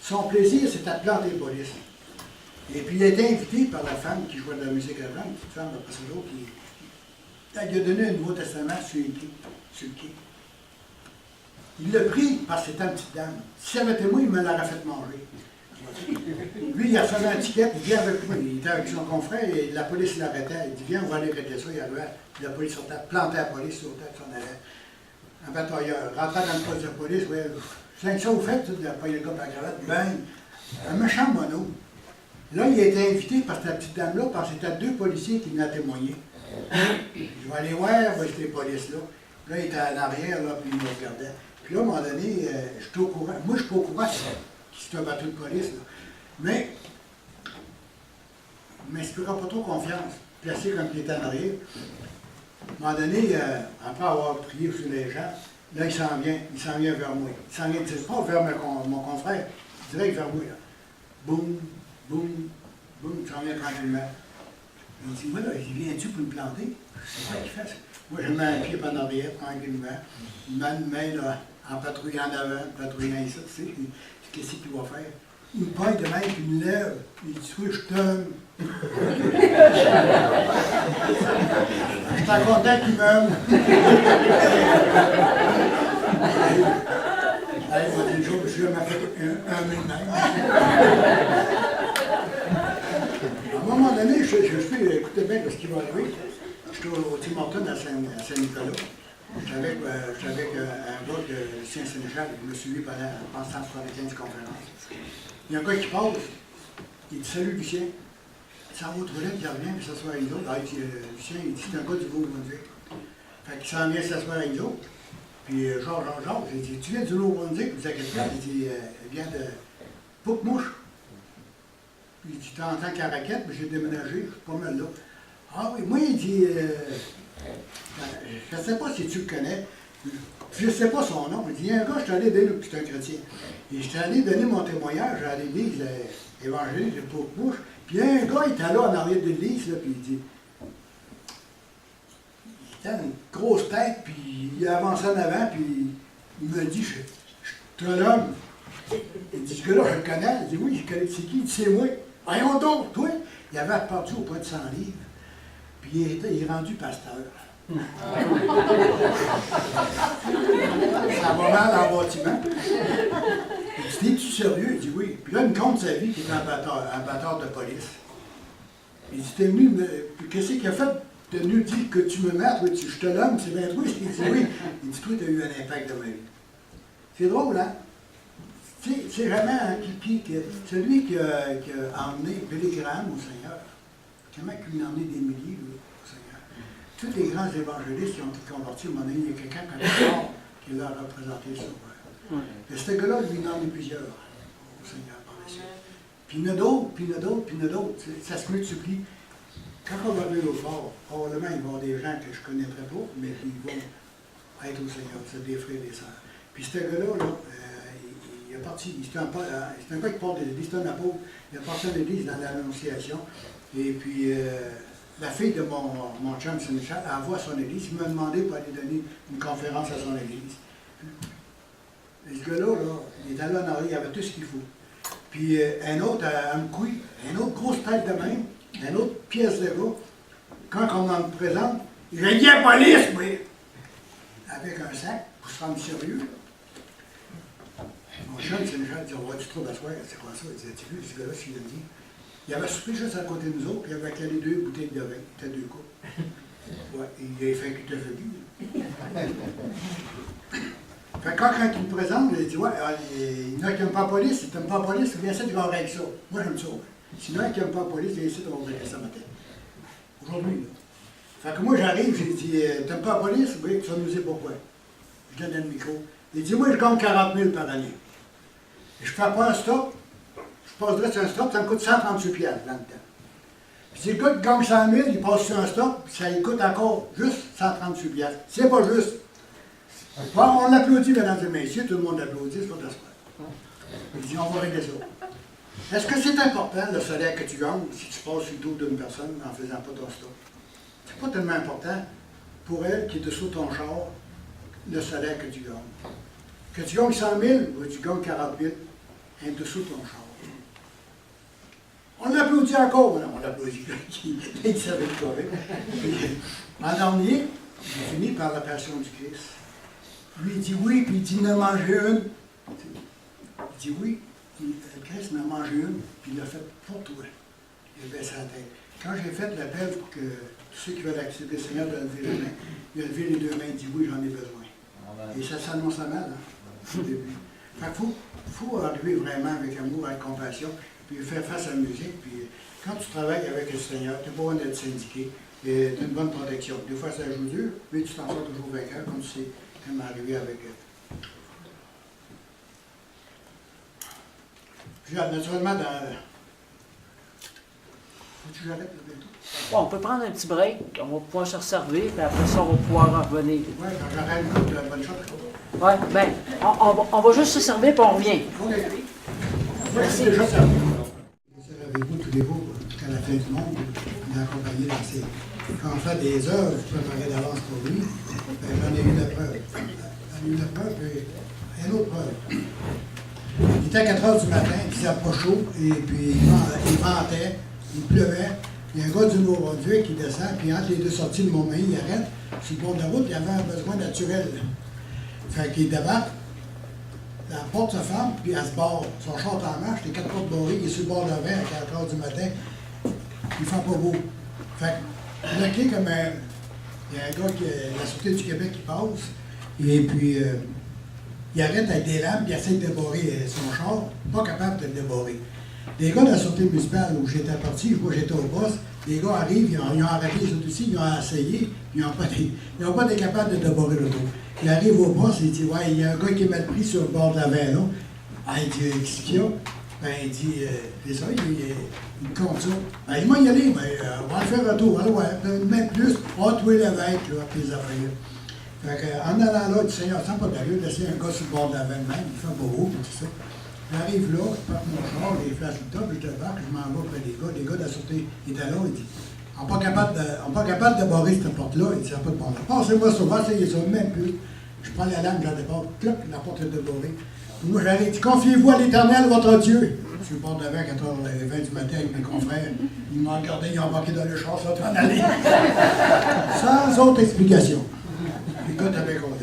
Son plaisir, c'était de planter les polices. Et puis, il a été invité par la femme qui jouait de la musique avant, une petite femme après ça, qui lui a donné un Nouveau Testament sur le quai. Il l'a pris parce que c'était une petite dame. Si ça avait été moi, il me l'aurait fait manger. Lui, il a fait un ticket, il vient avec moi. Il était avec son confrère et la police l'arrêtait. Il dit, viens, on va aller arrêter ça. Il arrivait, puis la police sortait, plantait la police sur la tête, s'en allait. Un batailleur, rentrait dans le poste de police, ouais, c'est ça vous faites, il a payé le gars par la cravate, ben, un méchant mono. Là, il a été invité par cette petite dame-là, parce que c'était 2 policiers qui venaient témoigner. Je vais aller voir, ces polices-là. Là, il était en arrière, là, puis il me regardait. Puis là, à un moment donné, je suis au courant. Moi, je suis pas au courant que c'est un bateau de police, là. Mais je ne m'inspirera pas trop confiance, placé comme il était en arrière. À un moment donné, après avoir prié sur les gens, là, il s'en vient vers moi. Il s'en vient, pas vers mon confrère, direct vers moi, là. Boum, boum, boum, il s'en vient tranquillement. Il dit, moi, là, viens-tu pour me planter? C'est quoi qu'il fait, ça? Moi, je mets un pied par en arrière, tranquillement. Il met une main, là, en patrouillant en avant, patrouillant ici, tu sais, qu'est-ce qu'il va faire? Il me paille de même, puis il me lève, il dit, oui, je t'aime. Je suis content qu'il m'aime. Allez, moi, des jours, je m'a fait un même. À un moment donné, je fais, écoutez bien ce qui va arriver. J'étais au Tim Hortons à Saint-Nicolas. J'étais avec un gars de Lucien Sénéchal, qui me suivi pendant 175 conférences. Il y a un gars qui passe, il dit salut Lucien. Ça va aux toilettes, il revient, puis s'assoit avec nous autres. Ah, il dit, Lucien, il dit c'est un gars du Nouveau-Brunswick. Fait qu'il s'en vient s'asseoir avec nous autres. Puis Georges, j'ai dit tu viens du Nouveau-Brunswick, vous avez quelqu'un? Il dit il vient de Pouc-Mouche. Puis il dit t'es en tant qu'à raquette, mais j'ai déménagé, je suis pas mal là. Ah oui, moi il dit je ne sais pas si tu le connais. Je ne sais pas son nom. Il dit, il y a un gars, je suis allé donner, puis c'est un chrétien. Et je suis allé donner mon témoignage à l'église évangélique de Pouc-Mouche. Puis il y a un gars, il était là en arrière de l'église, puis il dit, C'était une grosse tête, puis il avançait en avant, puis il me dit, je suis un homme. Il dit, ce gars-là, je le connais. Il dit, oui, je connais, c'est qui? Il dit, c'est moi. Voyons donc, toi. Il avait perdu au point de 100 livres, puis il est rendu pasteur. Ça va mal en bâtiment. Il dit, es-tu sérieux? Il dit, oui. Puis là, il me compte sa vie, qui est un bâtard de police. Il dit, t'es venu, puis qu'est-ce qu'il a fait? T'es venu dire que tu me mets, toi, je te l'homme, c'est bien toi. Il dit, oui. Il dit, toi, t'as eu un impact dans ma vie. C'est drôle, hein? C'est vraiment celui qui a emmené Billy Graham au Seigneur. Comment il a emmené des milliers au Seigneur. Tous les grands évangélistes qui ont été convertis, à un moment donné, il y a quelqu'un qui l'a représenté sur eux. Et ce gars-là, lui, il en a emmené plusieurs au Seigneur par la suite. Puis il y en a d'autres, puis il y en a d'autres, puis il y en a d'autres. Ça se multiplie. Quand on va venir au fort, probablement, il va y avoir des gens que je ne connaîtrais pas, mais qui vont être au Seigneur. C'est des frères et des sœurs. Puis ce gars-là, il est parti, c'est un gars qui porte des églises, c'est un apôtre, il est parti à l'église dans l'Annonciation, et puis la fille de mon chum Saint-Michel, elle voit à son église, il m'a demandé pour aller donner une conférence à son église. Et ce gars-là, il est allé en arrière, il avait tout ce qu'il faut. Puis un autre à Amkoui, une autre grosse tête de même, une autre pièce de gars, quand on m'en présente, il a dit à la police, oui, avec un sac, pour se rendre sérieux. Mon chum, c'est Michel, dit, on va du trop d'asseoir, c'est quoi ça? Il disait, tu vu, ce gars-là, s'il a dit. Il avait soupé juste à côté de nous autres, puis il avait calé 2 bouteilles de vin. C'était 2 coupes. Ouais, il a fait qu'il était venu. Fait que quand il me présente, il dit, ouais, il y en a qui n'aiment pas la police, si tu n'aimes pas la police, viens ici, tu vas avec ça. Moi, j'aime ça. Sinon, il y en a qui n'aiment pas la police, viens ici, tu vas avec ça matin. Aujourd'hui, là. Fait que moi, j'arrive, j'ai dit, t'aimes pas la police? Oui, tu vas nous dire pourquoi. Je donne le micro. Il dit, moi, je gagne 40 000 par année. Et je ne fais pas un stop. Je passerai sur un stop, ça me coûte 138 $ là-dedans. Puis si le gars qui gagne 100 000, il passe sur un stop, puis ça lui coûte encore juste 138 $. C'est pas juste. Bon, on l'applaudit, mesdames et messieurs, tout le monde l'applaudit, c'est pas de la soirée. Il dit, on va régler ça. Est-ce que c'est important, le salaire que tu gagnes, si tu passes sur le dos d'une personne en ne faisant pas ton stop? C'est pas tellement important pour elle qui est dessous ton char, le salaire que tu gagnes. Que tu gagnes 100 000 ou que tu gagnes 40 000, en dessous de ton char. On l'applaudit encore, non, on l'applaudit, il savait le correct. En dernier, j'ai fini par la passion du Christ. Lui, il dit oui, puis il dit, il en a mangé une. Il dit oui, puis le Christ en a mangé une, puis il l'a fait pour toi. Il a baissé la tête. Quand j'ai fait l'appel pour que tous ceux qui veulent accepter le Seigneur de lever les mains, il a levé les 2 mains, il dit oui, j'en ai besoin. Et ça s'annonce mal, hein, au début. Fait qu'il faut arriver vraiment avec amour, avec compassion, puis faire face à la musique. Puis quand tu travailles avec le Seigneur, tu n'es pas besoin d'être syndiqué, tu as une bonne protection. Des fois, ça joue dur, mais tu t'en sors toujours vainqueur, comme tu sais, comme arrivé avec Puis naturellement, faut-tu que j'arrête bientôt? Bon, on peut prendre un petit break, on va pouvoir se resservir, puis après ça, on va pouvoir en revenir. Oui, quand j'arrête, bonne chance. Oui, bien, on va juste se servir, puis on revient. OK. Merci. Déjà servi. Servez-vous tous les jours, jusqu'à la fin du monde, d'accompagner dans ces... Quand on fait des œuvres, je préparais d'avance pour lui, ben, j'en ai eu la preuve. J'en ai eu la preuve et une autre preuve. Il était à 4 heures du matin, il faisait pas chaud, et puis il ventait, il pleuvait. Il y a un gars du Nouveau-Brunswick qui descend, puis entre les deux sorties de Montmagny, il arrête. Sur le bord de la route, il avait un besoin naturel. Fait qu'il débarque, la porte se ferme, puis elle se barre. Son char est en marche, les 4 portes barrées, il est sur le bord de la mer à 4 heures du matin. Il fait pas beau. Fait que, bloqué comme un... Il y a un gars, la Sûreté du Québec, qui passe, et puis il arrête avec des lampes, puis il essaie de débarrer son char, pas capable de le débarrer. Les gars de la Sûreté municipale où j'étais parti, moi j'étais au poste, les gars arrivent, ils ont arrêté les autres aussi, ils ont essayé, ils n'ont pas été capables de débarrer l'auto. Il arrive au poste, il dit, ouais, il y a un gars qui est mal pris sur le bord de la veine, là. Ah, il dit, qu'est-ce qu'il y a? Ben, il dit, c'est ça, il compte ça. Ben, il m'a y aller, ben, on va le faire un tour, alors, ouais, même plus, on va tuer l'évêque, là, puis les affaires. Fait qu'en allant là, il dit, Seigneur, ça n'a pas d'allure, laisser un gars sur le bord de la veine même, il fait beau, puis tout ça. J'arrive là, je porte mon char, les flashs du top, je débarque, je m'en vais près des gars de la Sûreté, il était là, il dit, On n'est pas capable de barrer cette porte-là. Il dit, ça n'a pas de bon sens. Passez-moi ça, va essayer ça, même plus. Je prends la lame, j'en départ, cloc, la porte est débarrée. Puis moi, j'arrive, dit, confiez-vous à l'Éternel, votre Dieu. Je suis bord d'avant à 4h20 du matin avec mes confrères. Ils m'ont regardé, ils ont embarqué dans le char, ça va t'en aller. Sans autre explication. Le gars était bien content.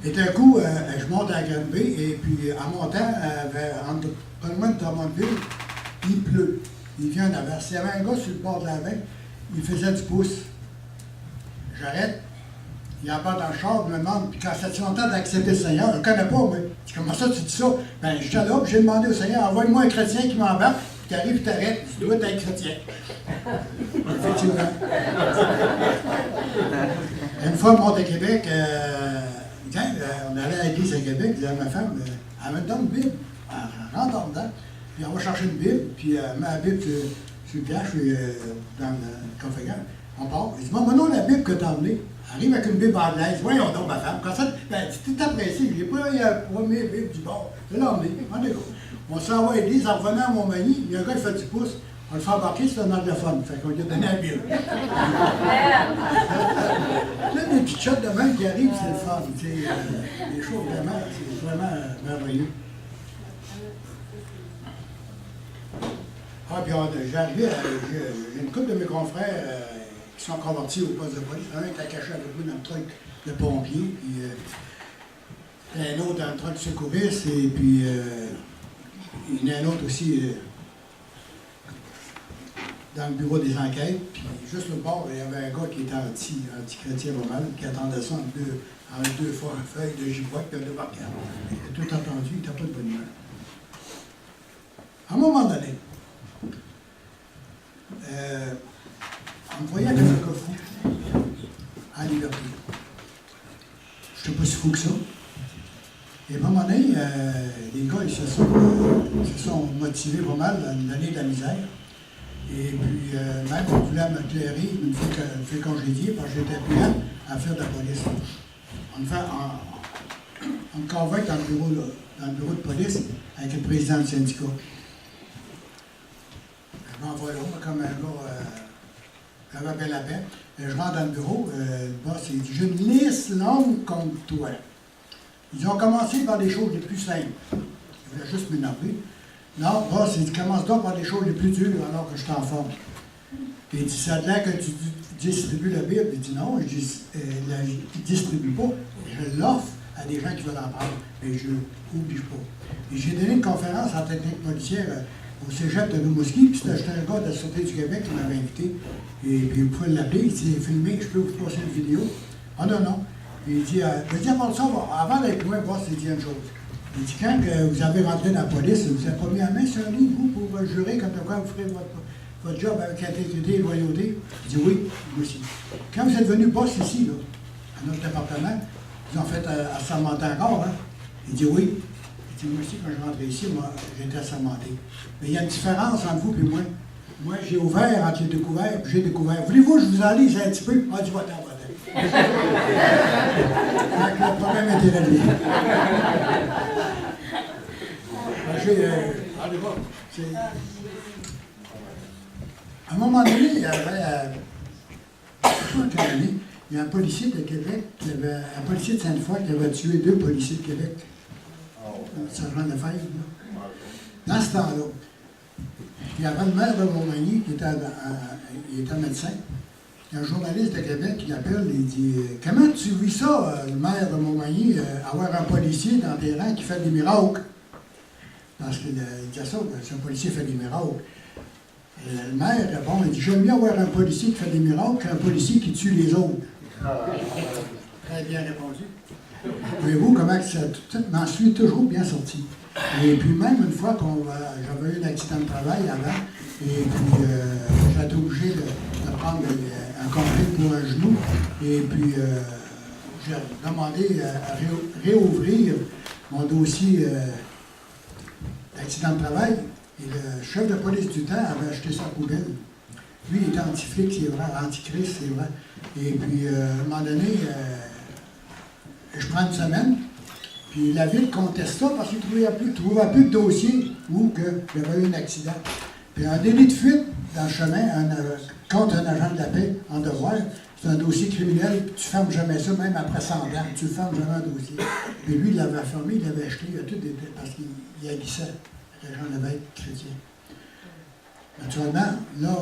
Et d'un coup, je monte à la Grande Bay, et puis en montant, pas loin de Drummondville, il pleut. Il vient en averse. Il y avait un gars sur le bord de la baie, il faisait du pouce. J'arrête, il embarque dans le char, il me demande, puis quand ça fait longtemps d'accepter le Seigneur, je ne le connais pas, moi. Je dis, comment ça, tu dis ça? Ben, j'étais là, puis j'ai demandé au Seigneur, envoie-moi un chrétien qui m'embarque, puis tu arrives, tu t'arrêtes, tu dois être chrétien. Effectivement. Une fois, on monte à Québec, on allait à l'église à Québec, je disais à ma femme, elle me donne une Bible, elle rentre dedans, puis on va chercher une Bible, puis elle met la Bible sur le pied, je suis dans le coffre-fort. On part. Il dit, maman, la Bible que tu as emmenée. Arrive avec une Bible anglaise. Voyons donc, ma femme. Quand ça, ben, tu t'es apprécié. Je n'ai pas eu la première Bible du bord. Je l'ai emmenée. On s'en va à l'église. En revenant à Montmagny, il y a un gars qui fait du pouce. On le fait embarquer, c'est un anglophone. Fait qu'on lui a donné la Bible. Là, des petites shots de même qui arrivent, c'est le fun. Les choses vraiment, c'est vraiment merveilleux. Ah, puis j'arrivais, j'ai une couple de mes confrères qui sont convertis au poste de police. Un était caché avec moi dans le truc de pompier, puis un autre dans le truc de secouriste, et puis il y en a un autre aussi dans le bureau des enquêtes. Puis juste au bord, il y avait un gars qui était anti-chrétien pas mal, qui attendait ça en deux fois une feuille de gibois et de barcade. Il a tout entendu, il n'était pas de bonne humeur. À un moment donné, on me voyait avec un gars fou à la liberté. Je n'étais pas si fou que ça. Et à un moment donné, les gars ils se sont motivés pas mal à me donner de la misère. Et puis, même on voulait m'éclairer une fois que congédié, parce que j'étais plus apte à faire de la police. On me convoque dans le bureau de police avec le président du syndicat. Je m'envoie là, comme un gars qui avait bien la peine. Je rentre dans le bureau, le boss il dit, j'ai une liste longue contre toi. Ils ont commencé par des choses les plus simples. Je voulais juste m'énerver. Non, boss, il dit, commence donc par des choses les plus dures alors que je t'en forme. Puis il dit, ça a l'air que tu distribues la Bible. Il dit, non, je ne distribue pas. Je l'offre à des gens qui veulent en prendre. Mais je n'oblige pas. Et j'ai donné une conférence en technique policière au cégep de Rimouski, puis c'était un gars de la Sûreté du Québec qui m'avait invité. Et puis vous pouvez l'appeler, il dit, filmé, je peux vous passer une vidéo. Ah non, non. Et il dit, avant ça, avant d'être loin, boss, il dit une chose. Il dit, quand vous avez rentré dans la police, vous avez pas mis la main sur un livre, vous, pour jurer comme de quoi vous ferez votre job avec intégrité et loyauté? Il dit, oui, moi aussi. Quand vous êtes venu boss ici, là, à notre département, ils ont fait assermenter encore, hein? Il dit, oui. Il dit, moi aussi, quand je rentrais ici, moi, j'étais assermenté. Mais il y a une différence entre vous et moi. Moi, j'ai ouvert entre j'ai découvert, puis j'ai découvert. Voulez-vous que je vous en lise un petit peu? Ah, du va-t'en, va-t'en. Le problème était réglé. Allez voir. À un moment donné, il y avait, je ne sais pas quelle année, il y a un policier de Québec, un policier de Sainte-Foy qui avait tué 2 policiers de Québec. Sergent Lefebvre. Dans ce temps-là, il y avait le maire de Montmagny qui était médecin. Il y a un journaliste de Québec qui l'appelle et dit « Comment tu vis ça, le maire de Montmagny, avoir un policier dans tes rangs qui fait des miracles? » Parce qu'il dit ça, c'est un policier qui fait des miracles. Et le maire répond, il dit « J'aime mieux avoir un policier qui fait des miracles qu'un policier qui tue les autres. » Très bien répondu. Voyez-vous comment ça m'en suis toujours bien sorti. Et puis même une fois j'avais eu un accident de travail avant, et puis j'ai été obligé de prendre un congé pour un genou, et puis j'ai demandé à réouvrir mon dossier d'accident de travail, et le chef de police du temps avait acheté sa poubelle. Lui, il était anti-flic, c'est vrai, anti-Christ, c'est vrai. Et puis, à un moment donné, je prends une semaine, puis la ville conteste ça parce qu'il ne trouvait plus de dossier où il y avait eu un accident. Puis un délit de fuite dans le chemin contre un agent de la paix en devoir. C'est un dossier criminel, tu ne fermes jamais ça, même après 100 ans, tu ne fermes jamais un dossier. Mais lui, il l'avait fermé, il l'avait acheté, il a tout été, parce qu'il haïssait Régent Lévesque chrétien. Naturellement, là,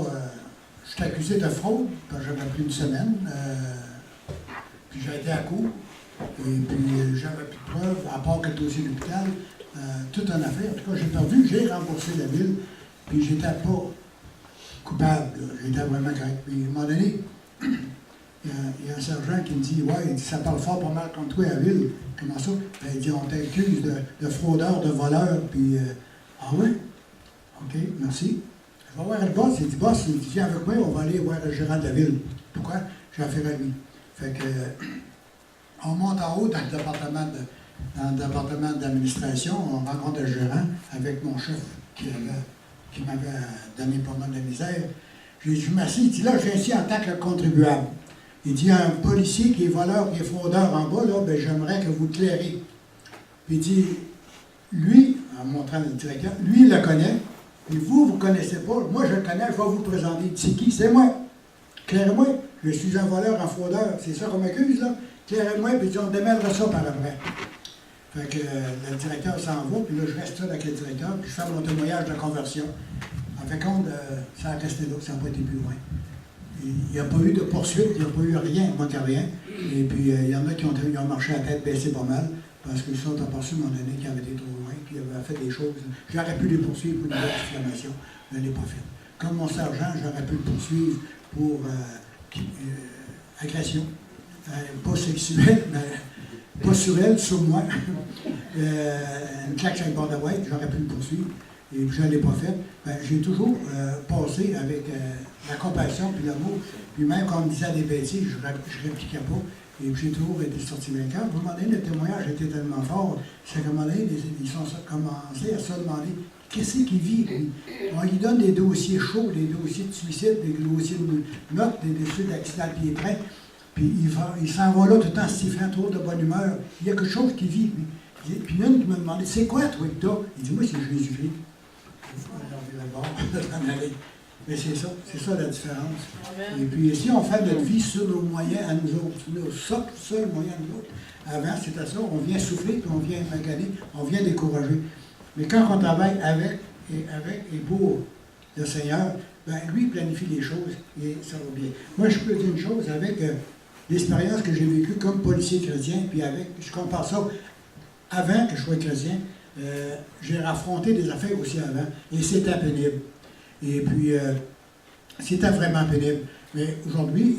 je suis accusé de fraude, quand j'avais pris une semaine, puis j'ai été à court, et puis j'avais plus de preuves, à part que le dossier de l'hôpital, toute une affaire. En tout cas, j'ai perdu, j'ai remboursé la ville, puis j'étais pas coupable, j'étais vraiment correct. Puis à un moment donné, il y a un sergent qui me dit, ouais, il dit, ça parle fort pas mal contre toi à la ville. Comment ça? Ben, il dit, on t'accuse de fraudeur, de voleur, puis ah ouais? OK, merci. Je vais voir le boss, il dit, boss, il dit, viens avec moi, on va aller voir le gérant de la ville. Pourquoi? J'ai affaire à lui. Fait que, on monte en haut dans le département d'administration, on rencontre le gérant avec mon chef qui m'avait donné pas mal de misère. J'ai dit, je m'assieds, il dit, là, je viens ici en tant que contribuable. Il dit, un policier qui est voleur, qui est fraudeur en bas, là, ben, j'aimerais que vous clairiez. Puis il dit, lui, en montrant le directeur, lui, il le connaît, et vous ne connaissez pas, moi, je le connais, je vais vous le présenter. C'est qui? C'est moi. Clairez-moi, je suis un voleur, un fraudeur, c'est ça qu'on m'accuse, là. Clairez-moi, puis on démêlera ça par après. Fait que le directeur s'en va, puis là, je reste là avec le directeur, puis je fais mon témoignage de conversion. En fait, compte, ça a resté là, ça n'a pas été plus loin. Il n'y a pas eu de poursuite, il n'y a pas eu rien, il manquait rien. Et puis, il y en a qui ont marché à tête baissée pas mal, parce qu'ils sont aperçus à un moment donné qu'ils avaient été trop loin, puis ils avaient fait des choses. J'aurais pu les poursuivre pour une diffamation, je ne l'ai pas fait. Comme mon sergent, j'aurais pu le poursuivre pour agression. Pas sexuelle, mais pas sur elle, sur moi. Une claque sur le bord de la white, j'aurais pu le poursuivre. Et je ne l'ai pas fait. Ben, j'ai toujours passé avec la compassion puis l'amour. Puis même quand on me disait des bêtises, je ne répliquais pas. Et puis j'ai toujours été sorti vainqueur. À un moment donné, le témoignage était tellement fort, c'est qu'à un moment donné, ils ont commencé à se demander qu'est-ce qu'il vit, lui. On lui donne des dossiers chauds, des dossiers de suicide, des dossiers de meurtre, des dossiers d'accident de pied-train. Puis il s'en va là tout le temps sifflant, trop de bonne humeur. Il y a quelque chose qui vit, lui. Puis une qui me demandait, c'est quoi, toi, que t'as? Il dit, moi, c'est Jésus-Christ. Mais c'est ça la différence. Amen. Et puis si on fait notre vie sur nos moyens à nous autres, sur nos seuls moyens à nous autres, avant c'était ça, on vient souffler, puis on vient maganer, on vient décourager. Mais quand on travaille avec et pour le Seigneur, ben lui il planifie les choses et ça va bien. Moi je peux dire une chose, avec l'expérience que j'ai vécue comme policier chrétien, puis je compare ça avant que je sois chrétien, j'ai affronté des affaires aussi avant, et c'était pénible. Et puis, c'était vraiment pénible. Mais aujourd'hui,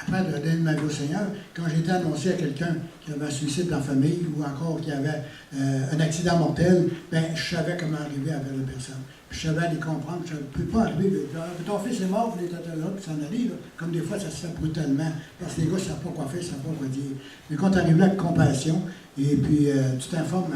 après de donner ma vie au Seigneur, quand j'étais annoncé à quelqu'un qui avait un suicide dans la famille ou encore qui avait un accident mortel, ben, je savais comment arriver avec la personne. Puis je savais les comprendre. Je ne peux pas arriver. Ton fils est mort, vous êtes là, puis s'en aller. Là. Comme des fois, ça se fait brutalement. Parce que les gars ne savent pas quoi faire, ils ne savent pas quoi dire. Mais quand tu arrives là avec compassion, et puis tu t'informes.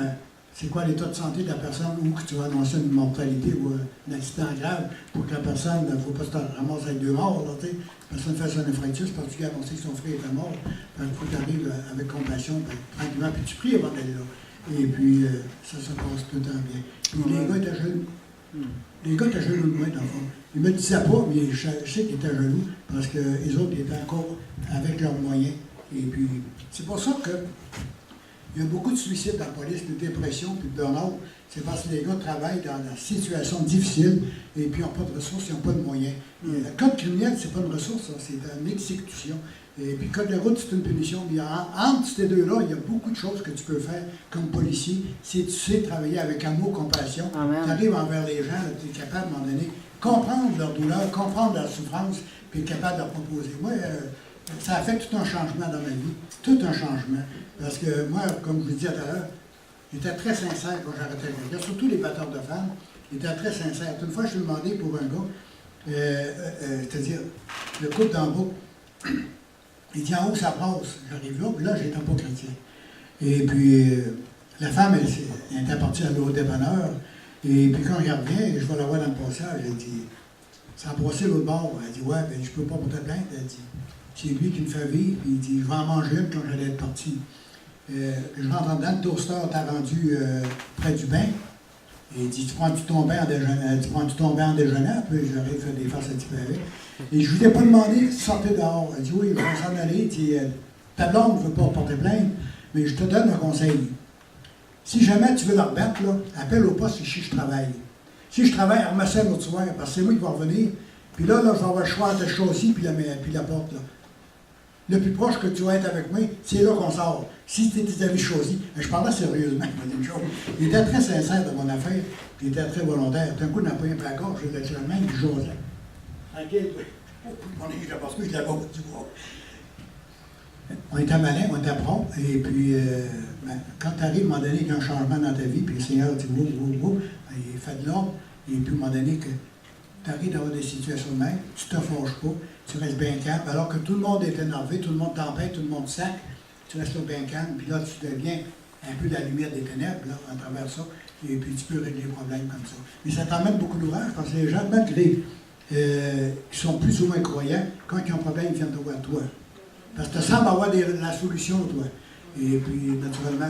C'est quoi l'état de santé de la personne ou que tu vas annoncer une mortalité ou un accident grave pour que la personne ne faut pas se ramasser avec 2 morts. Là, la personne fait son infarctus parce que tu as annoncé que son frère était mort. Il faut que tu arrives avec compassion, tranquillement, puis tu pries avant d'aller là. Et puis, ça se passe tout le temps bien. Puis les gars étaient jaloux. Les gars étaient jaloux de moi, dans le fond. Ils ne me disaient pas, mais je sais qu'ils étaient jaloux parce que les autres étaient encore avec leurs moyens. Et puis, c'est pour ça que il y a beaucoup de suicides dans la police, de dépression, puis de burn-out. C'est parce que les gars travaillent dans des situations difficiles et puis ils n'ont pas de ressources, ils n'ont pas de moyens. Le code criminel, c'est pas une ressource, c'est une exécution. Et puis le code de route, c'est une punition. Mais entre ces deux-là, il y a beaucoup de choses que tu peux faire comme policier. Si tu sais travailler avec amour, compassion, tu arrives envers les gens, tu es capable, à un moment donné, comprendre leur douleur, comprendre leur souffrance, puis être capable de leur proposer. Moi, ça a fait tout un changement dans ma vie, tout un changement. Parce que moi, comme je vous disais tout à l'heure, j'étais très sincère quand j'arrêtais quelqu'un, surtout les batteurs de femmes, j'étais très sincère. Une fois, je suis demandé pour un gars, c'est-à-dire le couple d'en bas, il dit en haut, ça passe. J'arrive là, puis là, j'étais pas chrétien. Et puis, la femme, elle était partie à l'autre dépanneur, et puis quand elle revient, je vais la voir dans le passage, elle dit, ça a passé l'autre bord. Elle dit, ouais, ben je peux pas porter plainte. Elle dit, c'est lui qui me fait vivre, puis il dit, je vais en manger une quand j'allais être parti. Je rentre dedans, le toaster t'a rendu près du bain. Et il dit, tu prends-tu ton bain en déjeunant? Tu prends-tu ton bain en déjeunant? Puis j'aurais fait des farces un petit peu avec. Et je ne vous ai pas demandé de sortir dehors. Il dit, oui, il va s'en aller. Il dit, ta blonde ne veut pas porter plainte, mais je te donne un conseil. Si jamais tu veux la rebattre, là, appelle au poste ici, je travaille. Si je travaille, ramasse l'autre soir, parce que c'est moi qui vais revenir. Puis là, je vais avoir le choix entre le châssis puis la porte. Là. Le plus proche que tu vas être avec moi, c'est là qu'on sort. Si tu étais allé choisi, je parlais sérieusement, il m'a dit une chose. Il était très sincère dans mon affaire, puis il était très volontaire. D'un coup, il n'a pas un peu à gorge, je l'ai la main, il jasait. Tranquille, oui. Parce que je l'avais au bout du bois. On était malin, on était prompt, et puis quand tu arrives, à un moment donné, qu'il y a un changement dans ta vie, puis le Seigneur dit wow, il fait de l'ordre, et puis à un moment donné, que tu arrives d'avoir des situations de même, tu ne te fâches pas, tu restes bien calme, alors que tout le monde est énervé, tout le monde t'empêche, tout le monde sac, tu restes là bien calme, puis là, tu deviens un peu la lumière des ténèbres, là, à travers ça, et puis tu peux régler les problèmes comme ça. Mais ça t'emmène beaucoup d'ouvrage, parce que les gens, malgré qui sont plus ou moins croyants, quand ils ont un problème, ils viennent te voir toi. Parce que tu sembles avoir la solution, toi. Et puis, naturellement,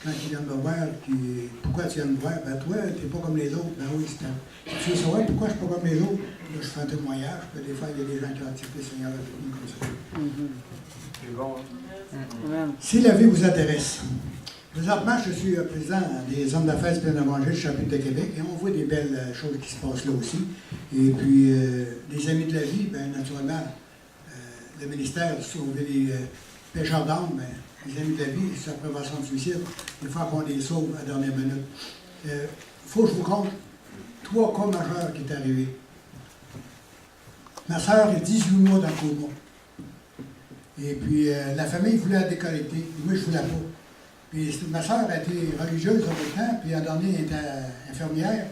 quand ils viennent me voir, puis pourquoi tu viens me voir? Ben toi, tu n'es pas comme les autres. Ben oui, tu veux savoir pourquoi je ne suis pas comme les autres? Là, je fais un témoignage, puis des fois, il y a des gens qui ont accepté le Seigneur avec nous comme ça. C'est bon, hein? Si la vie vous intéresse, présentement, je suis président des hommes d'affaires du Plein Évangile du chapitre de Québec, et on voit des belles choses qui se passent là aussi. Et puis, les amis de la vie, bien naturellement, le ministère de sauver les pêcheurs d'âmes, les amis de la vie, c'est la prévention de suicide. Il faut qu'on les sauve à la dernière minute. Il faut que je vous compte 3 cas majeurs qui sont arrivés. Ma soeur est 18 mois dans le coma. Et puis, la famille voulait la décollecter. Moi, je ne voulais pas. Puis, ma soeur a été religieuse en même temps, puis en dernier, elle était infirmière.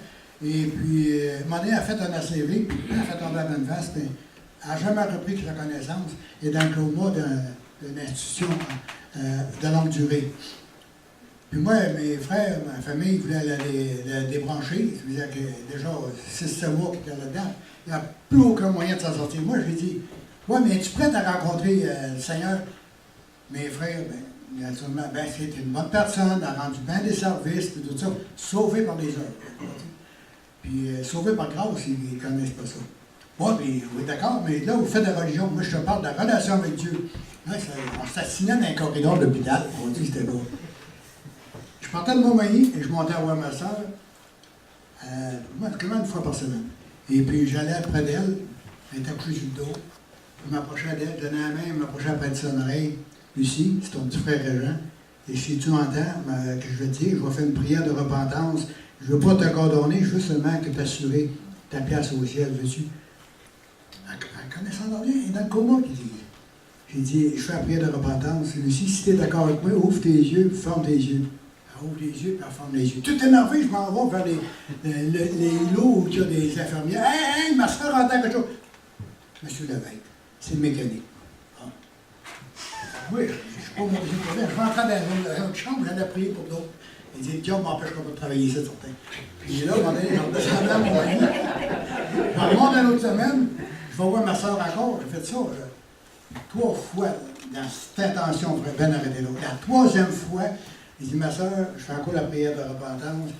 Et puis, à un moment donné, elle a fait un ACV, elle a fait tomber la bonne face, puis elle n'a jamais repris sa connaissance. Elle est dans le coma d'une institution de longue durée. Puis moi, mes frères, ma famille voulaient la débrancher. Ça veut dire que déjà 6-7 mois qu'ils étaient là-dedans. Il n'y a plus aucun moyen de s'en sortir. Moi, je lui ai dit, ouais, mais es-tu prête à rencontrer le Seigneur? Mes frères, naturellement, c'est une bonne personne, elle a rendu bien des services, puis tout ça, sauvé par les œuvres. Puis sauvé par grâce, ils ne connaissent pas ça. Bon, puis oui, d'accord, mais là, vous faites de la religion. Moi, je te parle de la relation avec Dieu. Là, on s'assinait dans un corridor de l'hôpital. On dit que c'était beau. Je partais de Montmagny et je montais à voir ma soeur, une fois par semaine. Et puis, j'allais près d'elle. Elle était couchée sur le dos. Je m'approchais d'elle, je donnais la main, je m'approchais après de son oreille. Lucie, c'est ton petit frère Régent. Et si tu entends que je vais te dire, je vais faire une prière de repentance. Je ne veux pas te condamner, je veux seulement que t'assurer ta place au ciel, veux-tu? En connaissant de rien, il est dans le coma qui dit. J'ai dit, je fais la prière de repentance. Lucie, si tu es d'accord avec moi, ouvre tes yeux, ferme tes yeux. Elle ouvre les yeux, puis elle ferme les yeux. Tout énervé, je m'en vais vers les lots où il y a des infirmières. Hey, ma soeur entend quelque chose. Monsieur Lévesque, c'est le mécanique. Ah. Oui, je ne suis pas mon Dieu pour je vais entrer dans une chambre, j'allais prier pour d'autres. Il dit, le diable m'empêchera pas de travailler ici, certain. Puis là, à un moment donné, je redescendais à mon mari. Je remonte une autre semaine, je vais voir ma soeur encore. J'ai fait ça 3 fois dans cette intention, je pourrais bien arrêter là. La 3e fois, il dit, ma soeur, je fais encore la prière de repentance,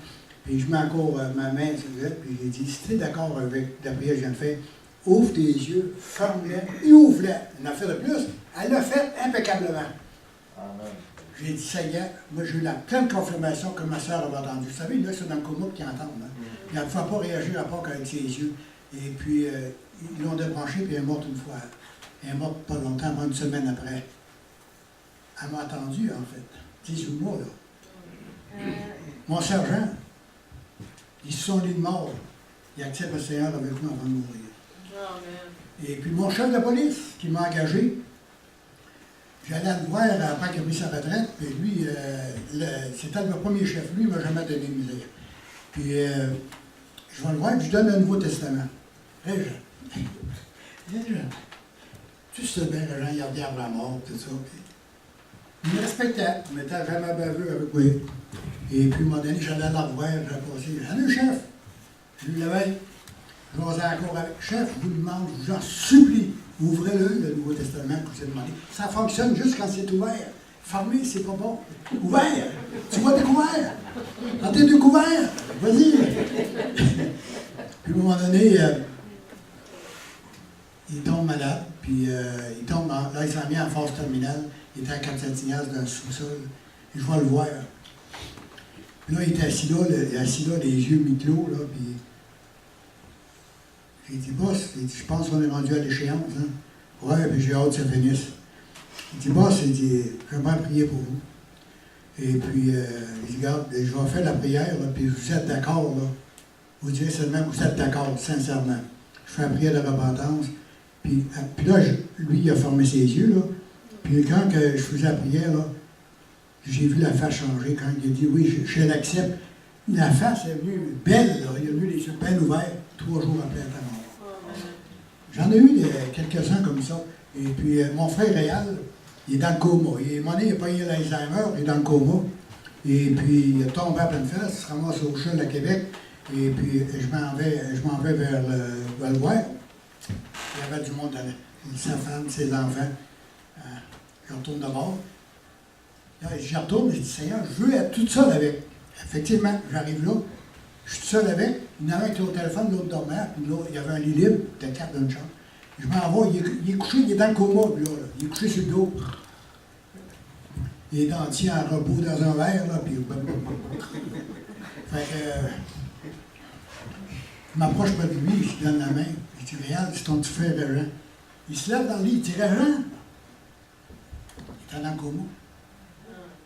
puis je mets encore ma main sur elle, puis j'ai dit, si tu es d'accord avec la prière que je viens de faire, ouvre tes yeux, ferme-les et ouvre-les. Une affaire de plus, elle l'a fait impeccablement. Amen. J'ai dit, ça y est, moi j'ai eu la pleine confirmation que ma soeur avait entendu. Vous savez, là, c'est dans le coma qui entendent. Hein? Elle ne pouvait pas réagir à part qu'avec ses yeux. Et puis, ils l'ont débranché, puis elle est morte une fois. Elle est morte pas longtemps, pas une semaine après. Elle m'a attendu, en fait. 18 mois, là. Mon sergent, ils se sont dit de mort. Il accepte le Seigneur avec nous avant de mourir. Amen. Et puis, mon chef de police, qui m'a engagé, j'allais le voir après qu'il a pris sa retraite, puis lui, c'était le premier chef. Lui, il ne m'a jamais donné de misère. Puis, je vais le voir, puis je donne un Nouveau Testament. Régent. Tu sais bien, Régent, il regarde la mort, tout ça. Il me respectait, il m'était jamais baveux avec moi. Et puis, à un moment donné, j'allais la revoir, j'ai passé. Allez, chef! Je lui l'avais. Je vais encore avec. Chef, je vous demande, je vous en supplie, ouvrez-le Nouveau Testament que vous avez demandé. Ça fonctionne juste quand c'est ouvert. Fermé, c'est pas bon. Ouvert! Tu vas découvert! Quand t'es découvert, vas-y. Puis à un moment donné, il tombe malade, puis il tombe là, il s'en vient en phase terminale. Il était à Cap-Saint-Ignace dans le sous-sol. Et je vais le voir. Puis là, il était assis là, les yeux mi-clos, là, puis j'ai dit, boss, je pense qu'on est rendu à l'échéance, hein. Ouais, puis j'ai hâte que ça finisse. Il dit, boss, j'aimerais prier pour vous. Et puis, il dit, regarde, je vais faire la prière, là, puis vous êtes d'accord, là. Vous direz seulement que vous êtes d'accord, sincèrement. Je fais la prière de repentance. Puis là, lui, il a fermé ses yeux, là. Puis quand je faisais la prière, là, j'ai vu la face changer. Quand il a dit, oui, je l'accepte. La face est venue belle, là. Il a vu les yeux bien ouverts 3 jours après la mort. J'en ai eu quelques-uns comme ça. Et puis, mon frère Réal, il est dans le coma. Il n'a pas eu l'Alzheimer, il est dans le coma. Et puis, il est tombé à pleine face, il se ramasse au CHUL à Québec. Et puis, je m'en vais vers le voir. Il y avait du monde, sa femme, ses enfants. Je retourne d'abord. Là, j'y retourne, je dis, Seigneur, je veux être toute seule avec. Effectivement, j'arrive là, je suis tout seul avec. Il y en a un qui était au téléphone, l'autre dormait, puis l'autre, il y avait un lit libre, il était 4 dans une chambre. Je m'en vais, il est couché, il est dans le coma, puis là, il est couché sur le dos. Il est entier en repos dans un verre, là, puis... Fait que... je m'approche pas de lui, je lui donne la main. Je dis, regarde, c'est ton petit frère Jean. Il se lève dans le lit, il dit, Jean. Il était dans le coma.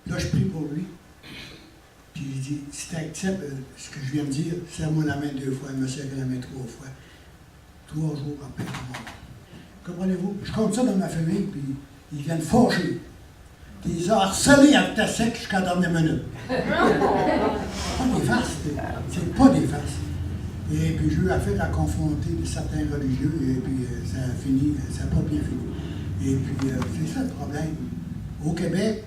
Là, je prie pour lui. Puis il dit, si tu acceptes ce que je viens de dire, serre-moi la main 2 fois, il me serre la main 3 fois. 3 jours après la mort. Comprenez-vous? Je compte ça dans ma famille, puis ils viennent fâcher. Puis ils ont harcelé avec ta sec jusqu'à la dernière minute. Pas des farces, c'est pas des farces. Et puis j'ai eu affaire à confronter certains religieux, et puis ça a fini, ça n'a pas bien fini. Et puis c'est ça le problème. Au Québec,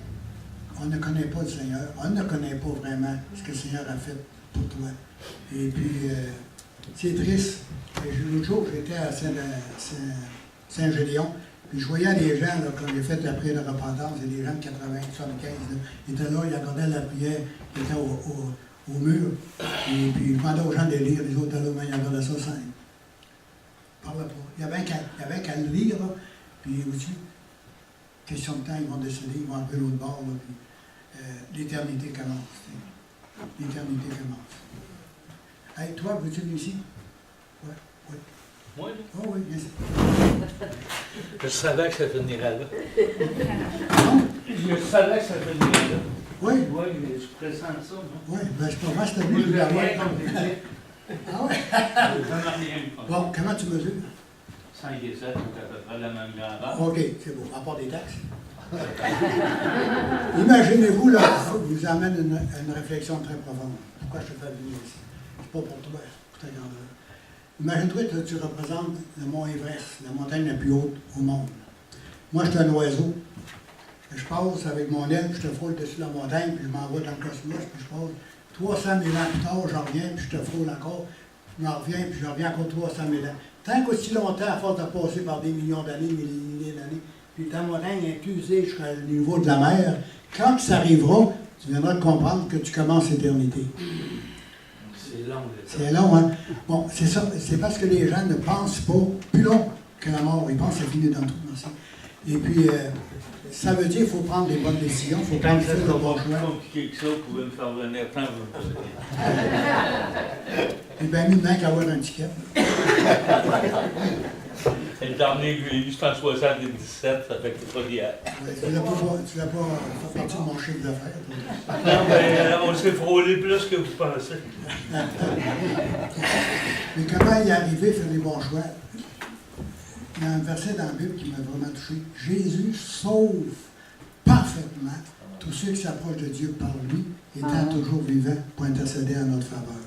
on ne connaît pas le Seigneur, on ne connaît pas vraiment ce que le Seigneur a fait pour toi. Et puis, c'est triste. L'autre jour, j'étais à Saint-Gédéon, puis je voyais les gens, là, quand j'ai fait la prière de repentance, et des gens de 80, 75, ils étaient là, ils accordaient la prière, ils étaient au mur, et puis ils demandaient aux gens de lire, les autres là, ils accordaient ça sans. Parlaient pas. Il y avait qu'à le lire, là, puis aussi, question de temps, ils vont décéder, ils vont un peu l'autre bord, là, puis l'éternité commence. L'éternité commence. Hey, toi, veux-tu venir ici? Oui. Oui. Moi, Oh oui, bien sûr. je savais que ça finirait là. Non? Je savais que ça finirait là. Oui? Oui, mais je pressens ça, moi. Oui, bien, c'est pas mal, je t'ai Moi, vu. je n'ai rien comme t'étais. Ah ouais? J'en ai rien comme. Bon, comment tu mesures? 5 et 7, donc à peu près la même grandeur. OK, c'est beau, à part des taxes. Imaginez-vous, là, je vous amène une réflexion très profonde. Pourquoi je te fais venir ici? C'est pas pour toi, pour ta grandeur. Imagine-toi que tu représentes le mont Everest, la montagne la plus haute au monde. Moi, je suis un oiseau. Je passe avec mon aile, puis je te frôle dessus la montagne, puis je m'en vais dans le cosmos, puis je passe 300 000 ans plus tard, je reviens, puis je te frôle encore, je m'en reviens, puis je reviens encore 300 000 ans. Tant qu'aussi longtemps, à force de passer par des millions d'années, des milliers d'années, puis ta montagne est usée jusqu'au niveau de la mer, quand ça arrivera, tu viendras de comprendre que tu commences l'éternité. C'est long, C'est long, hein? Bon, c'est ça. C'est parce que les gens ne pensent pas plus long que la mort. Ils pensent que c'est fini dans tout. Aussi. Et puis, ça veut dire qu'il faut prendre les bonnes décisions, il faut prendre c'est le pas bon plus choix. compliqué que ça, vous pouvez me faire venir tant que vous voulez. C'est bien mieux maintenant qu'avoir un ticket. Et le dernier que j'ai eu, c'est en 77, ça fait que c'est pas d'hier. Tu ne l'as pas fait partie de mon chiffre d'affaires. Non, mais on s'est frôlé plus que vous pensez. Mais comment y arriver, faire les bons choix? Il y a un verset dans la Bible qui m'a vraiment touché. Jésus sauve parfaitement tous ceux qui s'approchent de Dieu par lui, étant toujours vivant pour intercéder en notre faveur.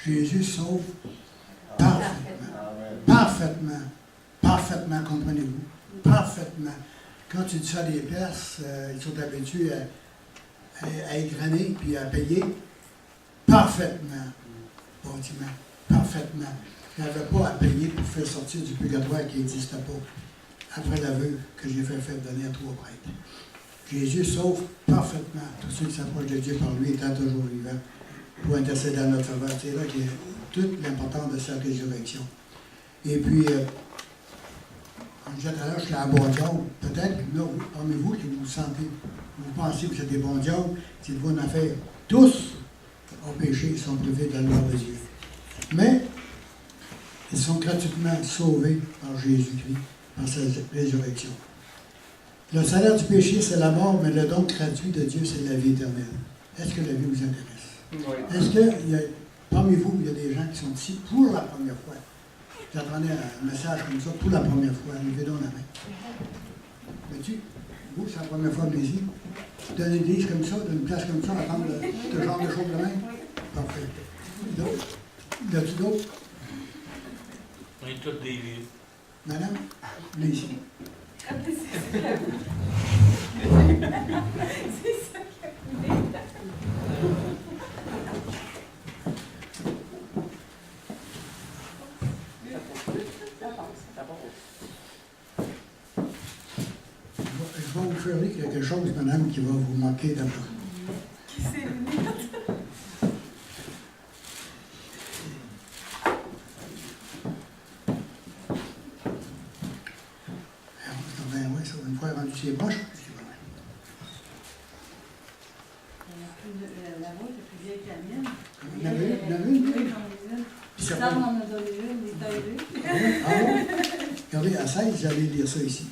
Jésus sauve parfaitement. Parfaitement. Parfaitement, comprenez-vous? Parfaitement. Quand tu dis ça à des Perses, ils sont habitués à égrener puis à payer. Parfaitement. Bâtiment. Parfaitement. Il n'y avait pas à payer pour faire sortir du purgatoire qui n'existe pas. Après l'aveu que j'ai fait donner à 3 prêtres. Jésus sauve parfaitement tous ceux qui s'approchent de Dieu par lui, étant toujours vivant, pour intercéder à notre faveur. C'est là qu'il y a toute l'importance de sa résurrection. Et puis, comme je disais tout à l'heure, je suis un bon diable. Peut-être que là, parmi vous, qui vous sentez, vous pensez que vous êtes des bons diables, c'est vous en affaire. Tous ont péché, ils sont privés de la gloire de Dieu. Mais, ils sont gratuitement sauvés par Jésus-Christ, par sa résurrection. Le salaire du péché, c'est la mort, mais le don gratuit de Dieu, c'est la vie éternelle. Est-ce que la vie vous intéresse? Oui. Est-ce que parmi vous, il y a des gens qui sont ici pour la première fois? Vous attendez un message comme ça pour la première fois. Levez donc la main. Vois-tu? Vous, c'est la première fois ici. Dans une église comme ça, dans une place comme ça, attendre ce genre de choses de même? Parfait. D'autres? Y a-t-il d'autres? On est tous des vieux. Madame? Venez ici. Je vais vous faire lire quelque chose, madame, qui va vous manquer d'abord. Oui, ça va une fois rendu ses poches. La vôtre est plus vieille que la mienne. Vous en avez une? Vous en avez une? Oui, j'en ai une. Puis ça Ça, fait- on en a donné une, des taillées. Ah oui? Ah oui? Regardez, à 16, j'allais lire ça ici.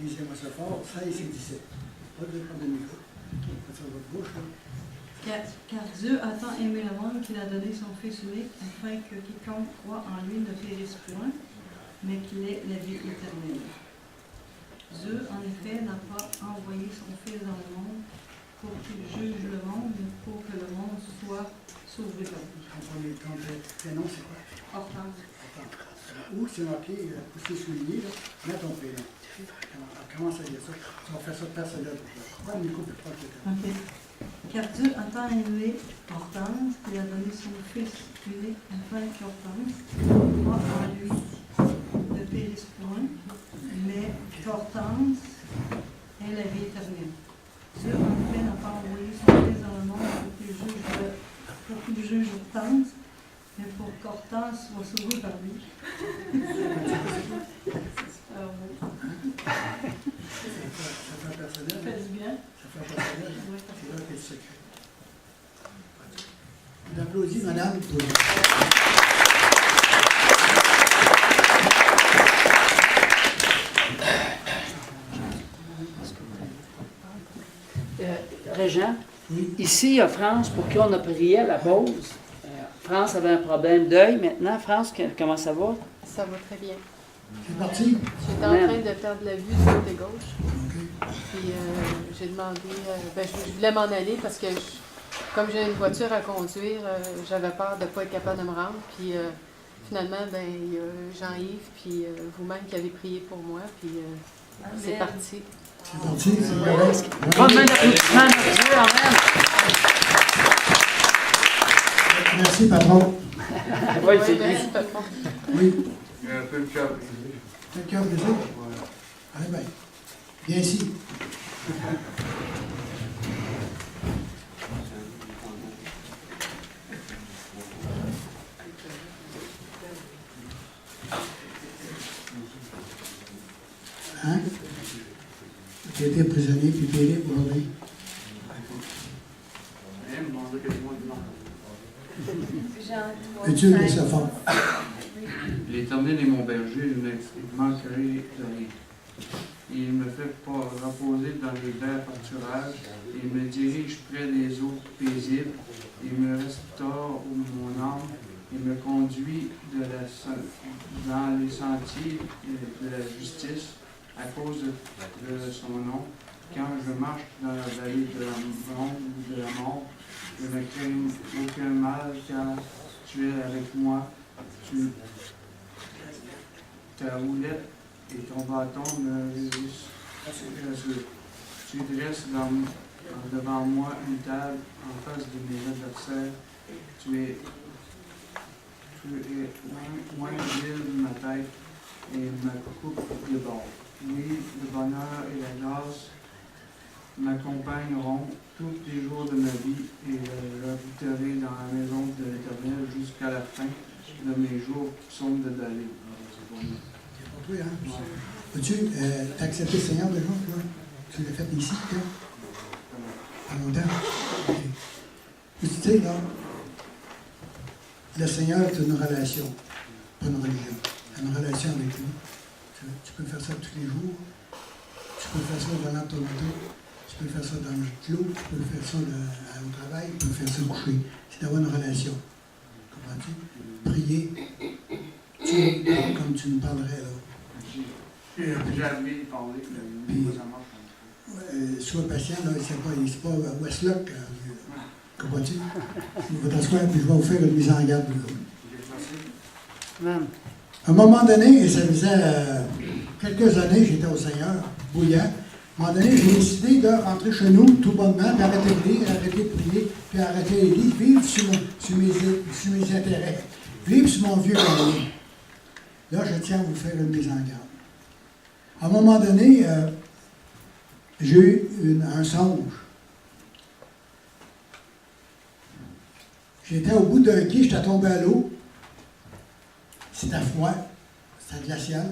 Lisez-moi ça fort, 16 et 17. Pas de prendre le micro. Faites ça à votre bouche, là. Car Dieu a tant aimé le monde qu'il a donné son Fils unique, afin que quiconque croit en lui ne périsse point, mais qu'il ait la vie éternelle. Dieu, en effet, n'a pas envoyé son Fils dans le monde pour qu'il juge le monde, mais pour que le monde soit sauvé par lui. Ton prénom, c'est quoi? Hortense. Où c'est marqué, c'est souligné, là, mets ton prénom. Comment ça dire ça? On va faire ça personnel. Prends le micro plus proche de toi. Ok. Car Dieu a tant aimé Hortense qu'il a donné son Fils unique afin qu'Hortense croit en lui ne périsse point, mais qu'Hortense ait la vie éternelle. Dieu en effet n'a pas envoyé son Fils dans le monde pour qu'il juge Hortense, mais pour qu'Hortense soit sauvée par lui. Alors, oui. Ça fait personnel. Ça fait du bien. Ça fait personnel. Oui. C'est là qu'est le secret. On applaudit, madame, pour... Régent, Oui. ici, à France, pour qui on a prié à la pause, France avait un problème d'œil. Maintenant, France, comment ça va? Ça va très bien. C'est parti? J'étais en train de perdre la vue du côté gauche. OK. Puis j'ai demandé, je voulais m'en aller parce que comme j'ai une voiture à conduire, j'avais peur de ne pas être capable de me rendre. Puis finalement, il y a Jean-Yves, puis vous-même qui avez prié pour moi. Puis c'est parti. C'est parti? C'est correct? Bonne main d'applaudissement à notre Dieu, amen. Merci, patron. Oui, c'est merci, patron. Oui. Il y a un peu de cœur brisé. Quelqu'un a plaisir? Ouais. Ah bien. Viens ici. Hein? Tu as été prisonnier puis tu es libre aujourd'hui. Veux-tu le laisser faire? L'Éternel est mon berger, je ne manquerai de rien. Il me fait reposer dans les verts pâturages, il me dirige près des eaux paisibles, il me restaure mon âme, il me conduit dans les sentiers de la justice à cause de son nom. Quand je marche dans la vallée de la mort ou de la mort, je ne crains aucun mal car tu es avec moi. Ta houlette et ton bâton me réjouissent. Tu dresses devant moi une table en face de mes adversaires. Tu es loin de ma tête et ma coupe déborde. Oui, le bonheur et la grâce m'accompagneront tous les jours de ma vie et j'habiterai dans la maison de l'Éternel jusqu'à la fin de mes jours. Psaume de David. C'est pour toi, hein? As-tu accepté le Seigneur déjà, toi? Tu l'as fait ici, toi? À longtemps? Ok. Tu sais, là, le Seigneur est une relation, pas une religion. Une relation avec lui. Tu peux faire ça tous les jours. Tu peux faire ça dans ton auto. Tu peux faire ça dans le clos. Tu peux faire ça au travail. Tu peux faire ça coucher. C'est d'avoir une relation. Comprends-tu? Prier. Tu parles comme tu me parlerais, là. J'ai envie de parler, mais ça marche. Sois patient, là, c'est pas Westlock. Comprends-tu? Je vais t'asseoir et je vais vous faire une mise en garde. Amen. À un moment donné, et ça faisait quelques années, j'étais au Seigneur, bouillant. À un moment donné, j'ai décidé de rentrer chez nous tout bonnement, puis arrêter de lire, arrêter de prier, puis arrêter les livres, vivre sur mes intérêts, vivre sur mon vieux cahier. Là, je tiens à vous faire une mise en garde. À un moment donné, j'ai eu un songe. J'étais au bout d'un quai, j'étais tombé à l'eau. C'était froid, c'était glacial.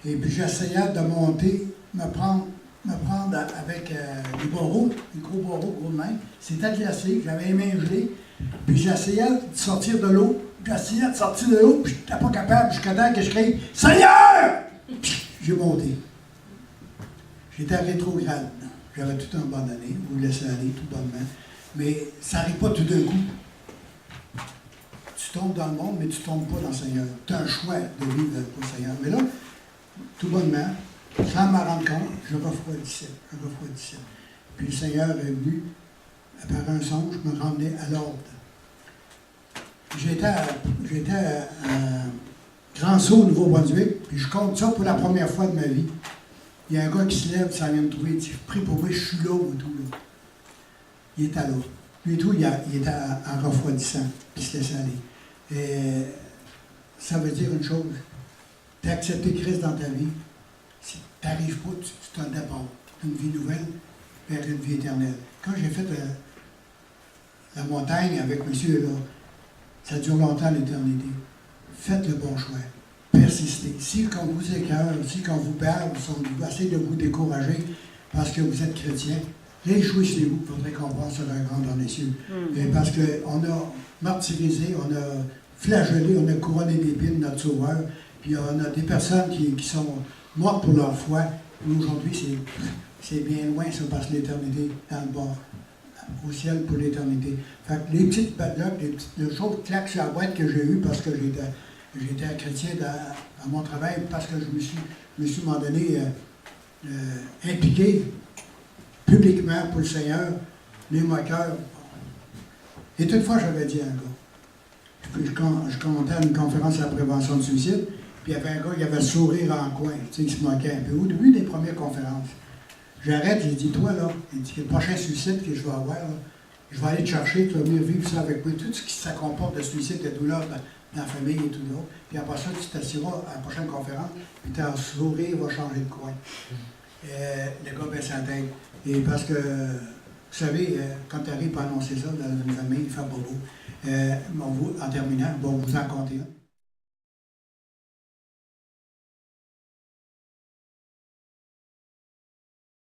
Et puis j'essayais de monter, me prendre avec des barreaux, des gros barreaux, gros de main. C'était glacé, j'avais les mains gelées. Puis j'essayais de sortir de l'eau. Puis je n'étais pas capable, jusqu'à temps que je crie « Seigneur! » J'ai monté. J'étais rétrograde. J'avais tout abandonné, vous laissez aller tout bonnement. Mais ça n'arrive pas tout d'un coup. Tu tombes dans le monde, mais tu ne tombes pas dans le Seigneur. Tu as un choix de vivre pour le Seigneur. Mais là, tout bonnement, sans m'en rendre compte, je refroidissais. Puis le Seigneur est venu, par un songe, me ramener à l'ordre. J'étais à Grand Sault, au Nouveau-Brunswick, puis je compte ça pour la première fois de ma vie. Il y a un gars qui se lève, ça vient me trouver, il dit « Prie pour moi, je suis là, ou tout. » Là. Il était là. Lui et tout, il était en refroidissant, puis il se laissait aller. Et ça veut dire une chose. Tu as accepté Christ dans ta vie. Si tu n'arrives pas, tu t'en départs d'une vie nouvelle vers une vie éternelle. Quand j'ai fait la montagne avec monsieur, là, ça dure longtemps l'éternité. Faites le bon choix. Persistez. Si quand vous écœure, si quand vous parle, vous essayez de vous décourager parce que vous êtes chrétien, réjouissez-vous, votre récompense sera grande dans les cieux. Et parce qu'on a martyrisé, on a flagellé, on a couronné d'épines notre Sauveur, puis on a des personnes qui sont mortes pour leur foi. Et aujourd'hui, c'est bien loin, ça passe l'éternité dans le bas, au ciel pour l'éternité. Fait que les petites badlocs, les choses claques sur la boîte que j'ai eues parce que j'étais un chrétien à mon travail, parce que je me suis à un moment donné impliqué publiquement pour le Seigneur, les moqueurs. Et toutefois, j'avais dit à un gars, puis je commentais à une conférence à la prévention du suicide, puis il y avait un gars qui avait le sourire en coin, tu sais, il se moquait un peu. Au début des premières conférences, j'arrête, j'ai dit, toi là, il dit, le prochain suicide que je vais avoir, là, je vais aller te chercher, tu vas venir vivre ça avec moi, tout ce qui comporte de suicide, de douleur dans la famille et tout ça. Puis après ça, tu t'assiras à la prochaine conférence, puis ton sourire va changer de coin. Le gars baisse la tête. Et parce que, vous savez, quand tu arrives à annoncer ça dans une famille, il fait pas beau. En terminant, bon, vous en comptez un.